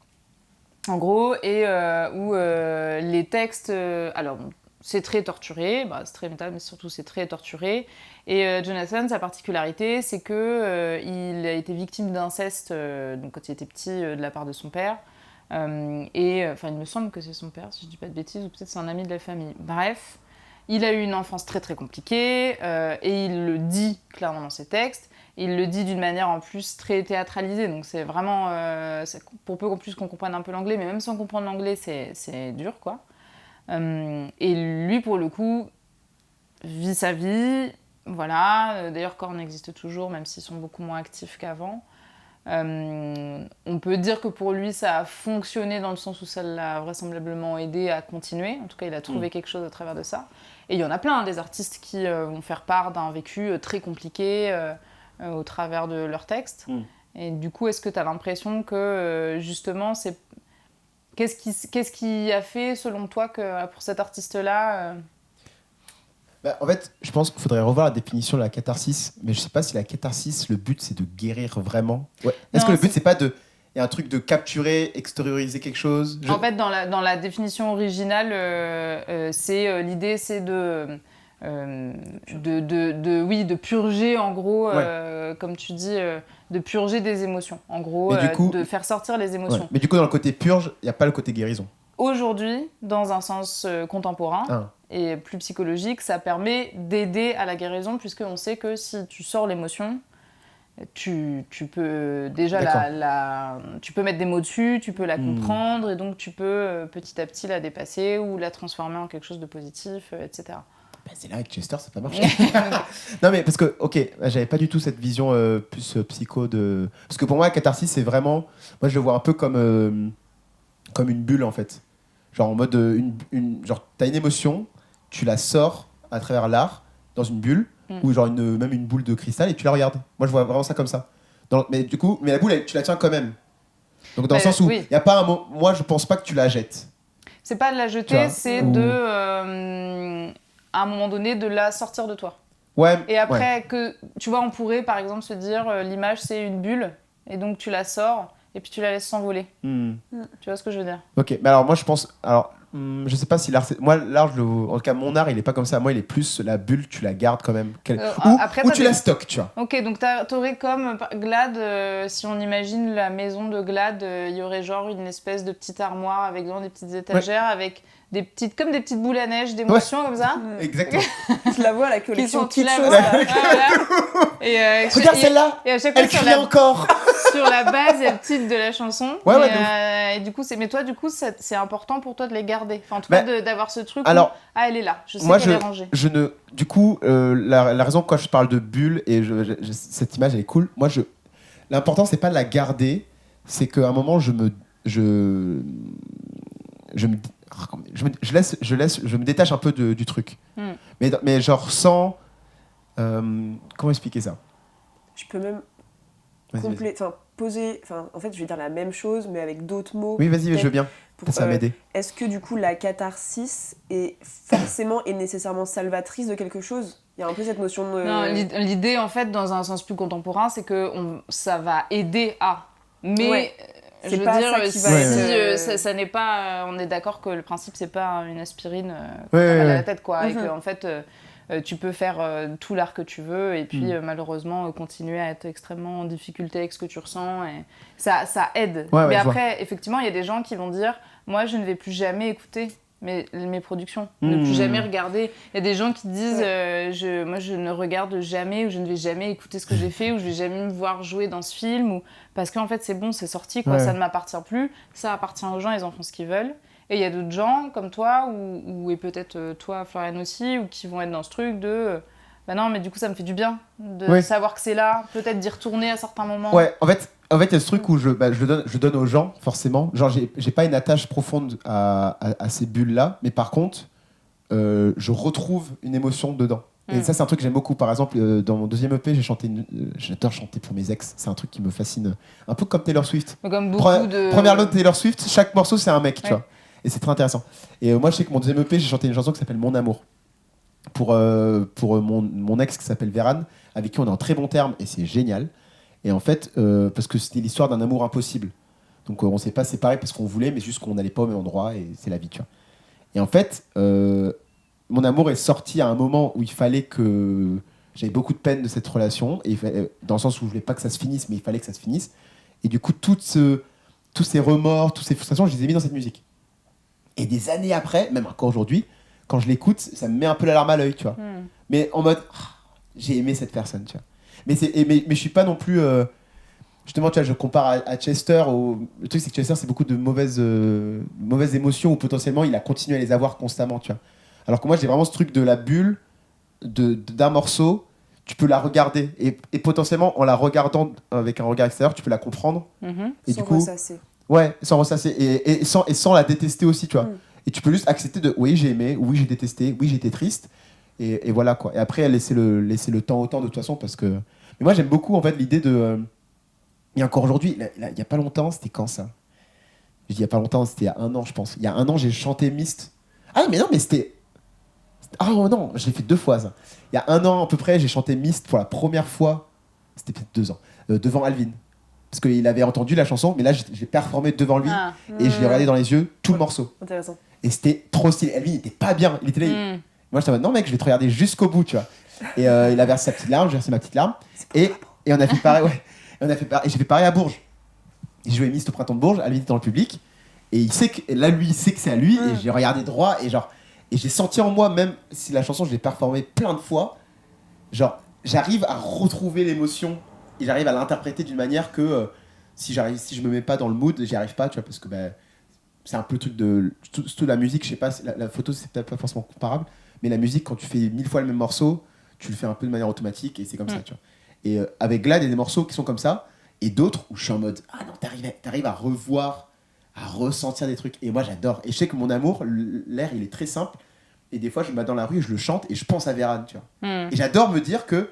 En gros, et où les textes... alors, c'est très torturé, c'est très métal, mais surtout c'est très torturé. Et Jonathan, sa particularité, c'est qu'il a été victime d'inceste donc quand il était petit de la part de son père. Il me semble que c'est son père, si je dis pas de bêtises, ou peut-être c'est un ami de la famille. Bref, il a eu une enfance très très compliquée, et il le dit clairement dans ses textes. Il le dit d'une manière en plus très théâtralisée, donc c'est vraiment... pour peu qu'en plus qu'on comprenne un peu l'anglais, mais même sans comprendre l'anglais, c'est dur, quoi. Et lui, pour le coup, vit sa vie, voilà. D'ailleurs, Korn existe toujours, même s'ils sont beaucoup moins actifs qu'avant. On peut dire que pour lui, ça a fonctionné dans le sens où ça l'a vraisemblablement aidé à continuer. En tout cas, il a trouvé quelque chose à travers de ça. Et il y en a plein, des artistes qui vont faire part d'un vécu très compliqué... au travers de leurs textes. Et du coup, est-ce que tu as l'impression que, justement, c'est... Qu'est-ce qui a fait, selon toi, que pour cet artiste-là En fait, je pense qu'il faudrait revoir la définition de la catharsis, mais je sais pas si la catharsis, le but, c'est de guérir vraiment. Ouais. Est-ce que le but, c'est pas de... Il y a un truc de capturer, extérioriser quelque chose En fait, dans la définition originale, l'idée, c'est de purger en gros comme tu dis de purger des émotions en gros de faire sortir les émotions. Mais du coup dans le côté purge il n'y a pas le côté guérison aujourd'hui dans un sens contemporain et plus psychologique. Ça permet d'aider à la guérison puisqu'on sait que si tu sors l'émotion tu peux déjà tu peux mettre des mots dessus, tu peux la comprendre et donc tu peux petit à petit la dépasser ou la transformer en quelque chose de positif, etc. C'est là avec Chester, ça peut marcher. Non mais parce que, ok, j'avais pas du tout cette vision plus psycho de... Parce que pour moi, la catharsis, c'est vraiment... Moi, je le vois un peu comme une bulle, en fait. Genre en mode... genre, t'as une émotion, tu la sors à travers l'art, dans une bulle, ou genre même une boule de cristal, et tu la regardes. Moi, je vois vraiment ça comme ça. Mais du coup, la boule, tu la tiens quand même. Donc dans le sens où il y a pas un mot... Moi, je pense pas que tu la jettes. C'est pas de la jeter, c'est de... à un moment donné, de la sortir de toi. Ouais. Et après, tu vois, on pourrait par exemple se dire l'image c'est une bulle, et donc tu la sors, et puis tu la laisses s'envoler. Tu vois ce que je veux dire? Ok, mais alors moi je pense. Alors, je sais pas si l'art. Moi, l'art, en tout cas, mon art, il est pas comme ça. Moi, il est plus la bulle, tu la gardes quand même. Ou tu la stockes, tu vois. Ok, donc t'aurais comme Glad, si on imagine la maison de Glad, il y aurait genre une espèce de petite armoire avec des petites étagères, avec comme des petites boules à neige d'émotions comme ça. Exactement. Tu la vois, la collection kitsch. Regarde celle-là. Et à chaque fois, elle crie encore. Sur la base, elle titre de la chanson. Et du coup, mais toi, du coup, c'est important pour toi de les garder. Enfin, en tout cas, d'avoir ce truc. Alors, elle est là. Je sais qu'elle est rangée. Du coup, la raison pourquoi je parle de bulle et cette image, elle est cool. Moi, l'important, c'est pas de la garder, c'est qu'à un moment, je me détache un peu du truc. Mais genre sans... comment expliquer ça? Je peux même poser... en fait, je vais dire la même chose, mais avec d'autres mots. Oui, vas-y, je veux bien. Ça va m'aider. Est-ce que du coup, la catharsis est forcément et nécessairement salvatrice de quelque chose? Il y a un peu cette notion de... Non, l'idée, en fait, dans un sens plus contemporain, c'est que ça va aider à... Mais... Je veux dire, ça n'est pas... on est d'accord que le principe, c'est pas une aspirine à la tête, quoi. Et qu'en fait, tu peux faire tout l'art que tu veux et puis malheureusement continuer à être extrêmement en difficulté avec ce que tu ressens. Et ça aide. Mais après, effectivement, il y a des gens qui vont dire « Moi, je ne vais plus jamais écouter mes productions, ne plus jamais regarder. » Il y a des gens qui disent moi, je ne regarde jamais ou je ne vais jamais écouter ce que j'ai fait ou je vais jamais me voir jouer dans ce film parce qu'en fait, c'est bon, c'est sorti, quoi. Ça ne m'appartient plus. Ça appartient aux gens, ils en font ce qu'ils veulent. Et il y a d'autres gens comme toi, et peut-être toi, Florian aussi, ou qui vont être dans ce truc de non, mais du coup, ça me fait du bien de savoir que c'est là, peut-être d'y retourner à certains moments. Ouais, en fait, En fait, il y a ce truc où je donne aux gens, forcément. Genre, j'ai pas une attache profonde à ces bulles-là, mais par contre, je retrouve une émotion dedans. Et ça, c'est un truc que j'aime beaucoup. Par exemple, dans mon deuxième EP, j'adore chanter pour mes ex. C'est un truc qui me fascine. Un peu comme Taylor Swift. Mais comme beaucoup de... Première note de Taylor Swift, chaque morceau, c'est un mec, tu vois. Et c'est très intéressant. Et moi, je sais que mon deuxième EP, j'ai chanté une chanson qui s'appelle Mon Amour. Pour mon ex qui s'appelle Véran, avec qui on est en très bons termes, et c'est génial. Et en fait, parce que c'était l'histoire d'un amour impossible. Donc on s'est pas séparés parce qu'on voulait, mais juste qu'on n'allait pas au même endroit, et c'est la vie, tu vois. Et en fait, mon amour est sorti à un moment où il fallait que... J'avais beaucoup de peine de cette relation, et dans le sens où je voulais pas que ça se finisse, mais il fallait que ça se finisse. Et du coup, tous ces remords, toutes ces frustrations, je les ai mis dans cette musique. Et des années après, même encore aujourd'hui, quand je l'écoute, ça me met un peu la larme à l'œil, tu vois. Mais en mode, j'ai aimé cette personne, tu vois. Mais je suis pas non plus... justement, tu vois, je compare à Chester. Le truc, c'est que Chester, c'est beaucoup de mauvaises émotions où potentiellement, il a continué à les avoir constamment, tu vois. Alors que moi, j'ai vraiment ce truc de la bulle, d'un morceau, tu peux la regarder. Et potentiellement, en la regardant avec un regard extérieur, tu peux la comprendre. Et sans du coup, ressasser. Ouais, sans ressasser. Et sans la détester aussi, tu vois. Et tu peux juste accepter de oui, j'ai aimé, oui, j'ai détesté, oui, j'étais triste. Et voilà, quoi. Et après, laisser le temps au temps, de toute façon, parce que... Mais moi, j'aime beaucoup, en fait, l'idée de... Et encore aujourd'hui, il y a pas longtemps, c'était quand, ça? Je dis il y a pas longtemps, c'était il y a un an, je pense. Il y a un an, j'ai chanté Myst. Ah, mais non, mais c'était... Ah oh, non, je l'ai fait 2 fois, ça. Il y a un an, à peu près, j'ai chanté Myst pour la première fois. C'était peut-être 2 ans. Devant Alvin. Parce qu'il avait entendu la chanson, mais là, j'ai performé devant lui. Et je l'ai regardé dans les yeux, tout le morceau. Intéressant. Et c'était trop stylé. Alvin, il était pas bien. Il était là. Moi, j'étais en mode, non, mec, je vais te regarder jusqu'au bout, tu vois. Et il a versé sa petite larme, j'ai versé ma petite larme. Et on a fait pareil, ouais. Et j'ai fait pareil à Bourges. Et j'ai joué Myst au printemps de Bourges, Alvin était dans le public. Et il sait que c'est à lui. Et j'ai regardé droit. Et j'ai senti en moi, même si la chanson, je l'ai performée plein de fois, genre, j'arrive à retrouver l'émotion. Et j'arrive à l'interpréter d'une manière que si je me mets pas dans le mood, j'y arrive pas, tu vois, parce que c'est un peu le truc de... Surtout la musique, je sais pas, la photo, c'est peut-être pas forcément comparable, mais la musique, quand tu fais 1000 fois le même morceau, tu le fais un peu de manière automatique, et c'est comme ça, tu vois. Et avec Glad, il y a des morceaux qui sont comme ça, et d'autres où je suis en mode, ah non, t'arrives à revoir, à ressentir des trucs, et moi j'adore. Et je sais que mon amour, l'air, il est très simple, et des fois, je me mets dans la rue, je le chante, et je pense à Véran, tu vois. Et j'adore me dire que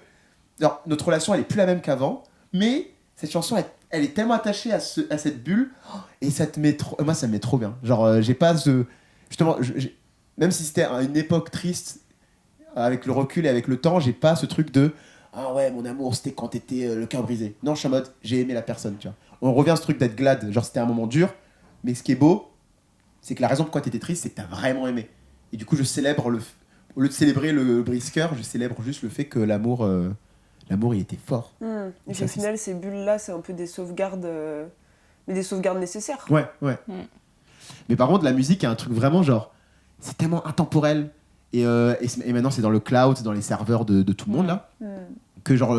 alors, notre relation, elle est plus la même qu'avant, mais cette chanson, elle est tellement attachée à cette bulle, et ça te met trop... Moi, ça me met trop bien. Genre, j'ai pas ce... Justement, même si c'était à une époque triste, avec le recul et avec le temps, j'ai pas ce truc de... Ah ouais, mon amour, c'était quand t'étais le cœur brisé. Non, je suis en mode, j'ai aimé la personne, tu vois. On revient à ce truc d'être glad, genre c'était un moment dur, mais ce qui est beau, c'est que la raison pourquoi t'étais triste, c'est que t'as vraiment aimé. Et du coup, je célèbre au lieu de célébrer le brise-cœur, je célèbre juste le fait que l'amour, il était fort. Et puis au final, ces bulles-là, c'est un peu des sauvegardes, mais des sauvegardes nécessaires. Ouais. Mais par contre, la musique est un truc vraiment genre, c'est tellement intemporel. Et maintenant, c'est dans le cloud, c'est dans les serveurs de tout le monde, là. Que genre,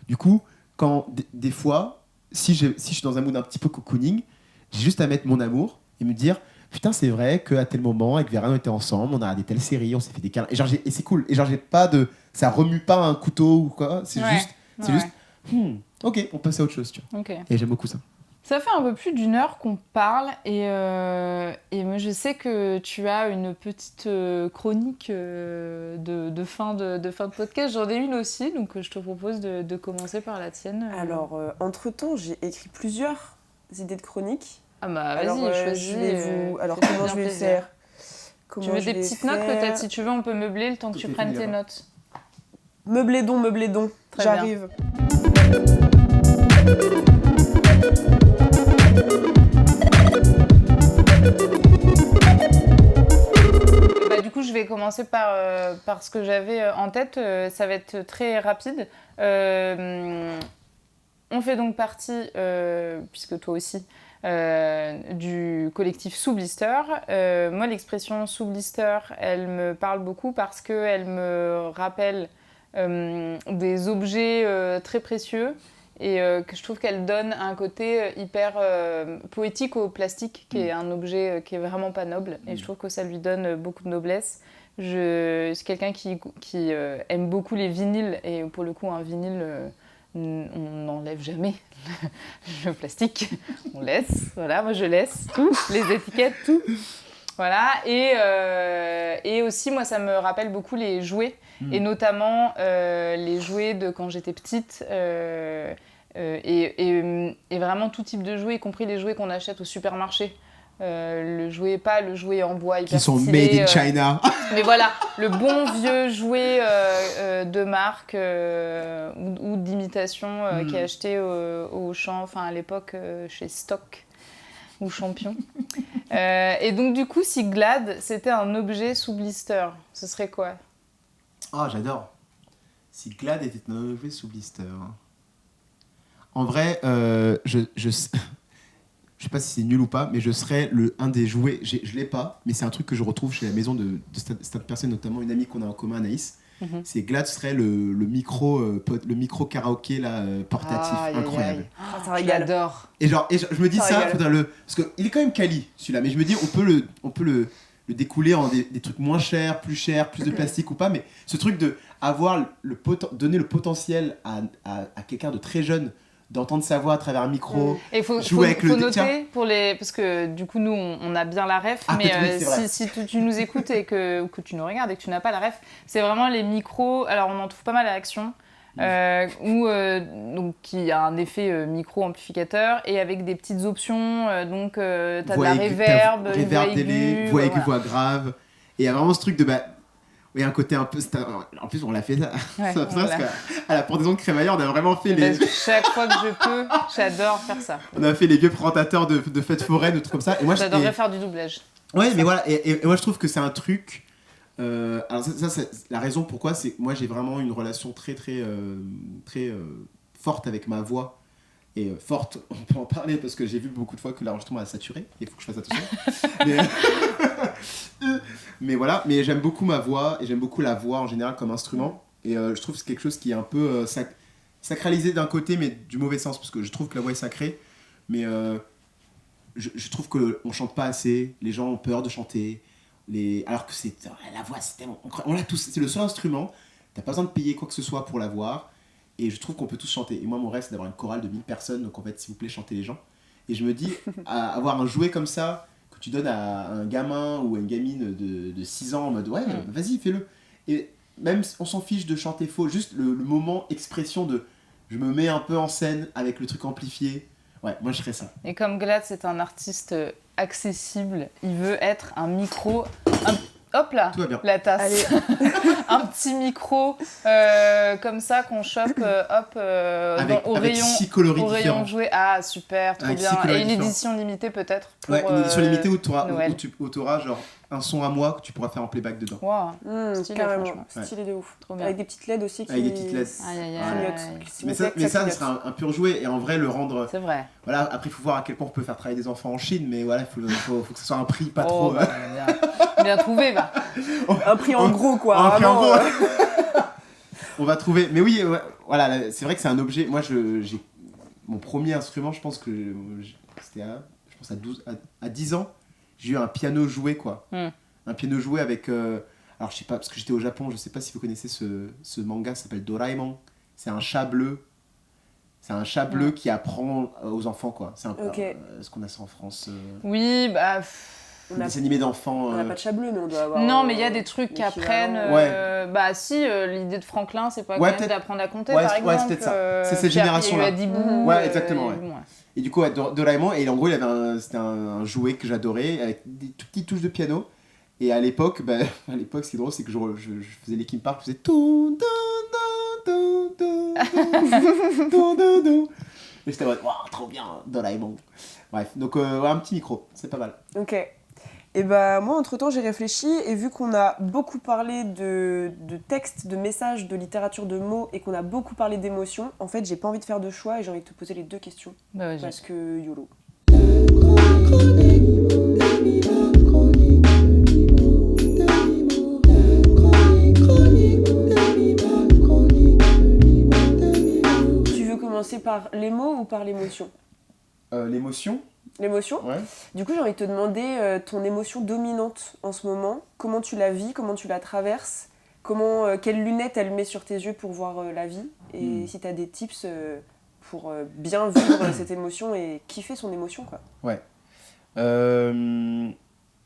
du coup, quand des fois, si je suis dans un mood un petit peu cocooning, j'ai juste à mettre mon amour et me dire, putain, c'est vrai qu'à tel moment, avec Véran, on était ensemble, on a regardé telle série, on s'est fait des câlins. Et c'est cool. Et genre, j'ai pas de... Ça remue pas un couteau ou quoi. C'est juste... Ok, on passe à autre chose, tu vois. Okay. Et j'aime beaucoup ça. Ça fait un peu plus d'1 heure qu'on parle et moi je sais que tu as une petite chronique de fin de podcast. J'en ai une aussi, donc je te propose de commencer par la tienne. Alors, entre-temps, j'ai écrit plusieurs idées de chroniques. Ah bah vas-y, choisis. Alors comment je vais le faire? Tu veux des petites notes peut-être? Si tu veux, on peut meubler le temps que tu prennes tes notes. Meubler don, j'arrive. Bah, du coup, je vais commencer par ce que j'avais en tête. Ça va être très rapide. On fait donc partie, puisque toi aussi, du collectif Sous Blister. Moi, l'expression Sous Blister, elle me parle beaucoup parce qu'elle me rappelle des objets très précieux et que je trouve qu'elle donne un côté hyper poétique au plastique, qui est un objet qui est vraiment pas noble, et je trouve que ça lui donne beaucoup de noblesse. Je suis quelqu'un qui aime beaucoup les vinyles, et pour le coup un vinyle on n'enlève jamais le plastique, on laisse, voilà, moi je laisse tout, les étiquettes, tout. Voilà, et aussi, moi, ça me rappelle beaucoup les jouets, et notamment les jouets de quand j'étais petite, et vraiment tout type de jouets, y compris les jouets qu'on achète au supermarché. Le jouet en bois hyper Qui sont stylé, made in China. mais voilà, le bon vieux jouet de marque ou d'imitation qui est acheté au champ, enfin à l'époque chez Stock ou Champion. Et donc du coup, si Glad c'était un objet sous blister, ce serait quoi ? Ah, j'adore. Si Glad était un objet sous blister. En vrai, je sais pas si c'est nul ou pas, mais je serais un des jouets. Je l'ai pas, mais c'est un truc que je retrouve chez la maison de cette personne, notamment une amie qu'on a en commun, Anaïs. C'est Glad serait le micro karaoké là, portatif, incroyable. Ça régale. J'adore. Et je me dis ça, régale. parce qu'il est quand même quali celui-là, mais je me dis on peut le découler en des trucs moins chers, plus de plastique ou pas, mais ce truc de donner le potentiel à quelqu'un de très jeune d'entendre sa voix à travers un micro, Et faut noter parce que du coup nous on a bien la ref, mais si tu nous écoutes ou que tu nous regardes et que tu n'as pas la ref, c'est vraiment les micros. Alors on en trouve pas mal à Action, donc qui a un effet micro amplificateur et avec des petites options, donc t'as de la reverb, délai, voix aiguë, voix grave, et il y a vraiment ce truc de il y a un côté un peu... En plus, on l'a fait ça. Ouais, parce qu'à la pendaison de Crémaillère, on a vraiment fait chaque fois que je peux, j'adore faire ça. On a fait les vieux présentateurs de fêtes foraines, de trucs comme ça. Et moi, j'adorerais faire du doublage. Ouais, mais voilà. Et moi, je trouve que c'est un truc... alors ça, c'est la raison pourquoi, c'est que moi, j'ai vraiment une relation très forte avec ma voix. Et forte, on peut en parler parce que j'ai vu beaucoup de fois que l'enregistrement a saturé. Il faut que je fasse attention. Mais voilà, mais j'aime beaucoup ma voix et j'aime beaucoup la voix en général comme instrument. Et je trouve que c'est quelque chose qui est un peu sacralisé d'un côté, mais du mauvais sens, parce que je trouve que la voix est sacrée. Mais je trouve qu'on chante pas assez, les gens ont peur de chanter. Alors que la voix, c'est tellement... On l'a tous, c'est le seul instrument, t'as pas besoin de payer quoi que ce soit pour l'avoir. Et je trouve qu'on peut tous chanter. Et moi, mon rêve, c'est d'avoir une chorale de 1000 personnes. Donc, en fait, s'il vous plaît, chantez les gens. Et je me dis, avoir un jouet comme ça, que tu donnes à un gamin ou à une gamine de 6 ans, en mode, ouais, vas-y, fais-le. Et même, on s'en fiche de chanter faux. Juste le moment expression de, je me mets un peu en scène avec le truc amplifié. Ouais, moi, je ferais ça. Et comme Glad, c'est un artiste accessible, il veut être un micro... Hop là, tout va bien. La tasse. Un petit micro comme ça qu'on chope au rayon jouet. Ah super, trop bien. Et une édition limitée peut-être pour, une édition limitée où tu auras genre un son à moi que tu pourras faire en playback dedans. Wow. Stylé, carrément. Stylé de ouf. Trop bien. Avec des petites LED aussi qui... Avec des petites LED. Mais ça serait un pur jouet, et en vrai le rendre... C'est vrai. Voilà, après il faut voir à quel point on peut faire travailler des enfants en Chine, mais voilà, il faut que ce soit un prix pas trop... Bien trouvé, va. Un prix en gros, quoi. Un prix en gros. On va trouver. Mais oui, voilà, c'est vrai que c'est un objet. Moi, j'ai mon premier instrument, je pense que c'était à 10 ans, j'ai eu un piano joué, quoi. Un piano joué avec... alors, je sais pas, parce que j'étais au Japon, je sais pas si vous connaissez ce manga, ça s'appelle Doraemon. C'est un chat bleu. C'est un chat bleu qui apprend aux enfants, quoi. C'est un peu... Est-ce qu'on a ça en France Oui, bah... Des dessins animés d'enfants. On n'a pas de chat bleu, mais on doit avoir... Non, mais il y a des trucs qui apprennent... Bah si, l'idée de Franklin, c'est pas quand même d'apprendre à compter, par exemple. Ouais, c'est peut-être ça. C'est cette génération-là. Il y a eu Adibou. Ouais, exactement, ouais. Et du coup, Doraemon, et en gros, c'était un jouet que j'adorais, avec des toutes petites touches de piano. Et à l'époque, ce qui est drôle, c'est que je faisais les Kim Park, je faisais... Et j'étais en mode, waouh, trop bien, Doraemon. Bref, donc un petit micro, c'est pas mal. Ok. Et bah moi, entre-temps, j'ai réfléchi, et vu qu'on a beaucoup parlé de textes, de messages, de littérature de mots, et qu'on a beaucoup parlé d'émotions, en fait, j'ai pas envie de faire de choix, et j'ai envie de te poser les 2 questions. Bah, vas-y. Parce que YOLO. Tu veux commencer par les mots ou par l'émotion ? L'émotion. L'émotion ? Ouais. Du coup, j'ai envie de te demander ton émotion dominante en ce moment. Comment tu la vis ? Comment tu la traverses ? quelles lunettes elle met sur tes yeux pour voir la vie, et si t'as des tips pour bien vivre cette émotion et kiffer son émotion, quoi. Ouais.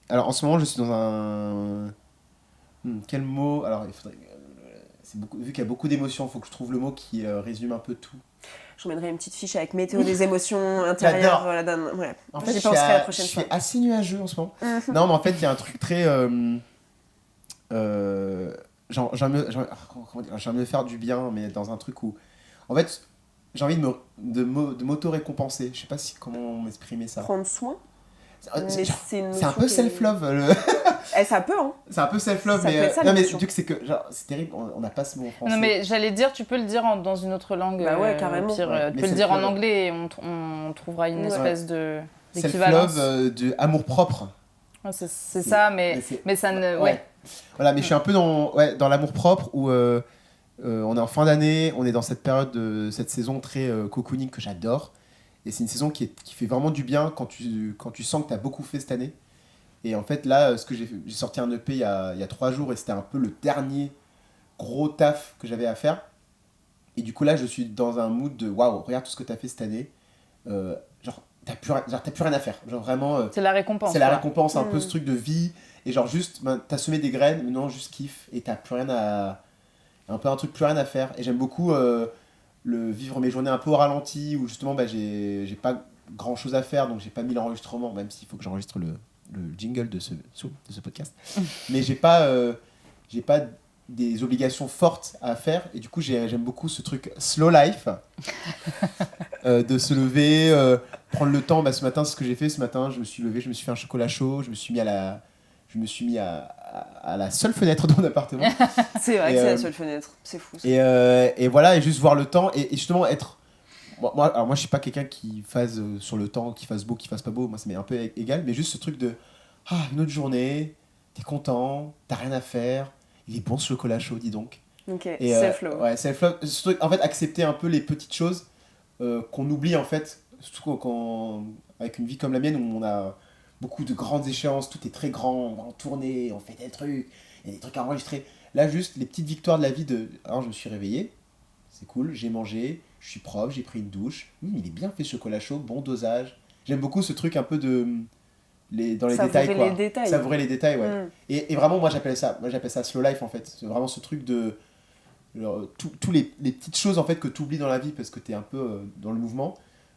Alors en ce moment, je suis dans un... quel mot? Alors, il faudrait... vu qu'il y a beaucoup d'émotions, il faut que je trouve le mot qui résume un peu tout. J'emmènerai une petite fiche avec météo des émotions intérieures. Ouais. En fait, J'y penserai la prochaine fois. Je suis assez nuageux en ce moment. Non, mais en fait, il y a un truc très... j'ai envie de me faire du bien, mais dans un truc où... En fait, j'ai envie de m'auto-récompenser. Je sais pas comment m'exprimer ça. Prendre soin. C'est un peu self-love. Ça peut, hein. C'est un peu self-love, ça mais... ça, non, mais du coup, c'est que... Genre, c'est terrible, on n'a pas ce mot en français. Non, mais j'allais dire, tu peux le dire dans une autre langue. Bah ouais, carrément. Pire, Ouais. tu Mais peux le dire en self-love. anglais et on trouvera une espèce d'équivalence. Self-love, de amour-propre. Ouais, c'est ça, mais ça ne... Ouais. Voilà, mais je suis un peu dans l'amour-propre où on est en fin d'année, on est dans cette période de cette saison très cocooning que j'adore. Et c'est une saison qui fait vraiment du bien quand tu sens que tu as beaucoup fait cette année. Et en fait, là, j'ai sorti un EP il y a 3 jours et c'était un peu le dernier gros taf que j'avais à faire. Et du coup, là, je suis dans un mood de waouh, regarde tout ce que tu as fait cette année. Genre, t'as plus rien à faire. Genre, vraiment. C'est la récompense. C'est la récompense, un peu ce truc de vie. Et genre, juste, t'as semé des graines, mais non, juste kiffe. Et t'as plus rien à. Un peu un truc, plus rien à faire. Et j'aime beaucoup vivre mes journées un peu au ralenti, où justement, j'ai pas grand chose à faire, donc j'ai pas mis l'enregistrement, même s'il faut que j'enregistre le jingle de ce podcast. Mais j'ai pas des obligations fortes à faire, et du coup j'aime beaucoup ce truc slow life, de se lever, prendre le temps. Ce matin, c'est ce que j'ai fait. Ce matin, je me suis levé, je me suis fait un chocolat chaud, je me suis mis à la seule fenêtre de mon appartement. C'est vrai que c'est la seule fenêtre, c'est fou ça. Et voilà, et juste voir le temps, et justement être... Moi je suis pas quelqu'un qui fasse sur le temps, qui fasse beau, qui fasse pas beau, moi ça m'est un peu égal, mais juste ce truc de une autre journée, t'es content, t'as rien à faire, il est bon ce chocolat chaud, dis donc. Ok, et, self-love. Ouais, self-love, ce truc, en fait, accepter un peu les petites choses qu'on oublie en fait, surtout avec une vie comme la mienne où on a beaucoup de grandes échéances, tout est très grand, on va en tournée, on fait des trucs, il y a des trucs à enregistrer. Là, juste les petites victoires de la vie alors je me suis réveillé, c'est cool, j'ai mangé, je suis propre, j'ai pris une douche, il est bien fait ce chocolat chaud, bon dosage. J'aime beaucoup ce truc un peu dans les détails, quoi. Savourer les détails, ouais. Et vraiment, moi j'appelle ça slow life en fait. C'est vraiment ce truc de tous les petites choses en fait que tu oublies dans la vie parce que tu es un peu dans le mouvement.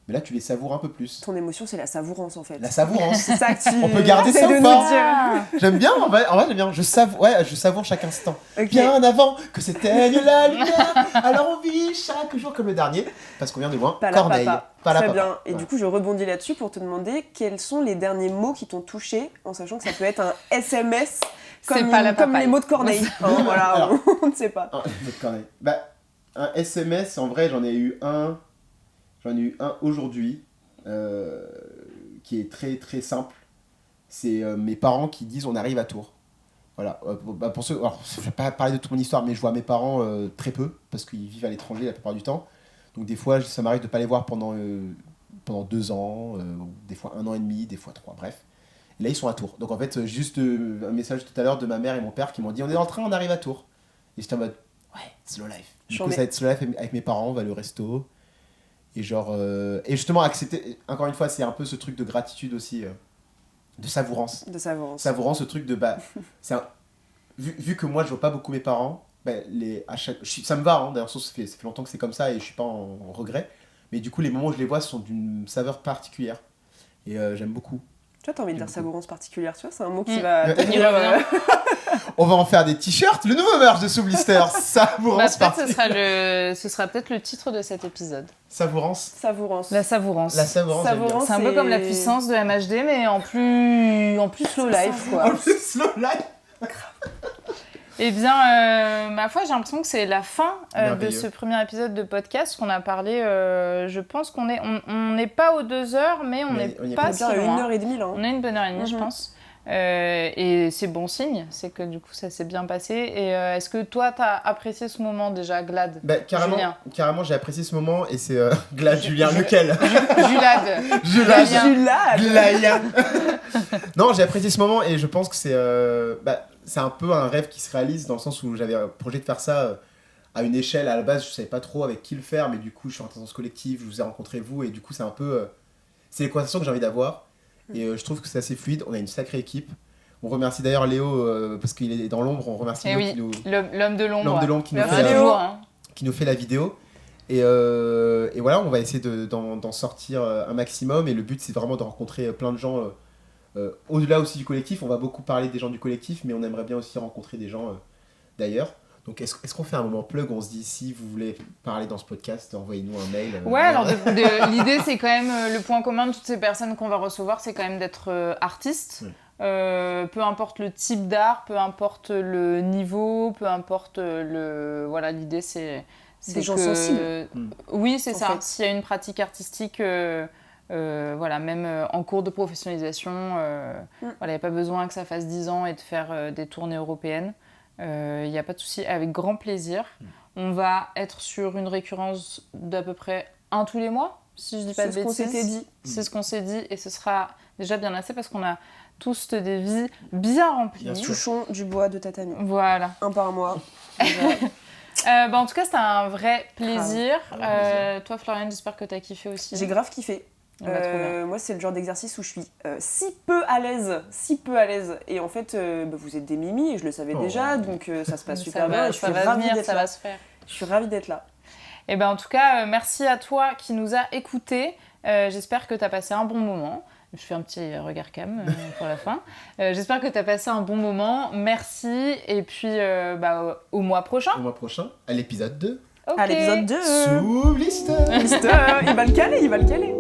Mais là, tu les savoures un peu plus. Ton émotion, c'est la savourance en fait. La savourance. C'est ça que tu... On peut garder ça ou pas? dire. J'aime bien, en vrai j'aime bien. Je savoure chaque instant. Okay. Bien avant que s'éteigne la lumière. Alors on vit chaque jour comme le dernier. Parce qu'on vient de loin. Corneille. Très bien. Et du coup, je rebondis là-dessus pour te demander quels sont les derniers mots qui t'ont touché, en sachant que ça peut être un SMS comme les mots de Corneille. Voilà, alors, on ne sait pas. Un mot de Corneille. Un SMS, en vrai, j'en ai eu un aujourd'hui qui est très très simple. C'est mes parents qui disent on arrive à Tours. Voilà. Pour ceux, alors, je vais pas parler de toute mon histoire, mais je vois mes parents très peu parce qu'ils vivent à l'étranger la plupart du temps. Donc des fois, ça m'arrive de pas les voir pendant 2 ans, des fois 1 an et demi, des fois 3, bref. Et là, ils sont à Tours. Donc en fait, juste un message tout à l'heure de ma mère et mon père qui m'ont dit on est dans le train, on arrive à Tours. Et j'étais en mode ouais, slow life. Du coup, ça va être slow life avec mes parents, on va aller au resto. Et et justement accepter, encore une fois, c'est un peu ce truc de gratitude aussi, de savourance. Savourance, ce truc de vu que moi je vois pas beaucoup mes parents, ça me va, hein, d'ailleurs ça fait longtemps que c'est comme ça et je suis pas en regret, mais du coup les moments où je les vois sont d'une saveur particulière et j'aime beaucoup. Tu vois, t'as envie de dire savourance particulière, tu vois, c'est un mot qui va tenir. On va en faire des t-shirts, le nouveau merch de Soublister, savourance particulière. Ce sera peut-être le titre de cet épisode. Savourance. La savourance. Savourance, c'est un peu comme la puissance de MHD, mais en plus slow life, quoi. En plus slow life. Eh bien, ma foi, j'ai l'impression que c'est la fin de ce premier épisode de podcast qu'on a parlé. Je pense on n'est pas aux 2 heures, mais on n'est pas si loin. On est 1h30 là. On est une bonne heure et demie, je pense. Et c'est bon signe, c'est que du coup ça s'est bien passé. Et est-ce que toi t'as apprécié ce moment déjà, Glad? Bah, Julien. carrément, j'ai apprécié ce moment et c'est Glad, Julien, lequel? Julad. Julien. Non, j'ai apprécié ce moment et je pense que c'est un peu un rêve qui se réalise dans le sens où j'avais un projet de faire ça à une échelle. À la base, je savais pas trop avec qui le faire, mais du coup, je suis rentré dans ce collectif, je vous ai rencontré vous et du coup, c'est un peu... c'est les conversations que j'ai envie d'avoir et je trouve que c'est assez fluide. On a une sacrée équipe. On remercie d'ailleurs Léo parce qu'il est dans l'ombre. On remercie Léo qui nous... l'homme de l'ombre. Qui nous fait la vidéo. Et voilà, on va essayer d'en sortir un maximum. Et le but, c'est vraiment de rencontrer plein de gens au-delà aussi du collectif. On va beaucoup parler des gens du collectif, mais on aimerait bien aussi rencontrer des gens d'ailleurs. Donc, est-ce qu'on fait un moment plug? On se dit, si vous voulez parler dans ce podcast, envoyez-nous un mail. Ouais, alors l'idée, c'est quand même le point commun de toutes ces personnes qu'on va recevoir, c'est quand même d'être artiste. Oui. Peu importe le type d'art, peu importe le niveau, peu importe voilà, l'idée, c'est des gens sensibles. Oui, c'est ça. S'il y a une pratique artistique, voilà, même en cours de professionnalisation, voilà, il n'y a pas besoin que ça fasse 10 ans et de faire des tournées européennes. Il n'y a pas de souci, avec grand plaisir. On va être sur une récurrence d'à peu près 1 tous les mois, si je dis pas de bêtises. C'est ce qu'on s'était dit. C'est ce qu'on s'est dit et ce sera déjà bien assez parce qu'on a tous des vies bien remplies. Touchons du bois de tatami. Voilà. 1 par mois. En tout cas, c'était un vrai plaisir. Toi, Floriane, j'espère que tu as kiffé aussi. J'ai grave kiffé. Moi, c'est le genre d'exercice où je suis si peu à l'aise. Et en fait, vous êtes des mimis et je le savais déjà, donc ça se passe super bien. Ça va se faire. Je suis ravie d'être là. Et en tout cas, merci à toi qui nous a écoutés. J'espère que tu as passé un bon moment. Je fais un petit regard cam pour la fin. J'espère que tu as passé un bon moment. Merci. Et puis, au mois prochain. Au mois prochain, à l'épisode 2. Okay. À l'épisode 2. Sous Blister. Il va le caler.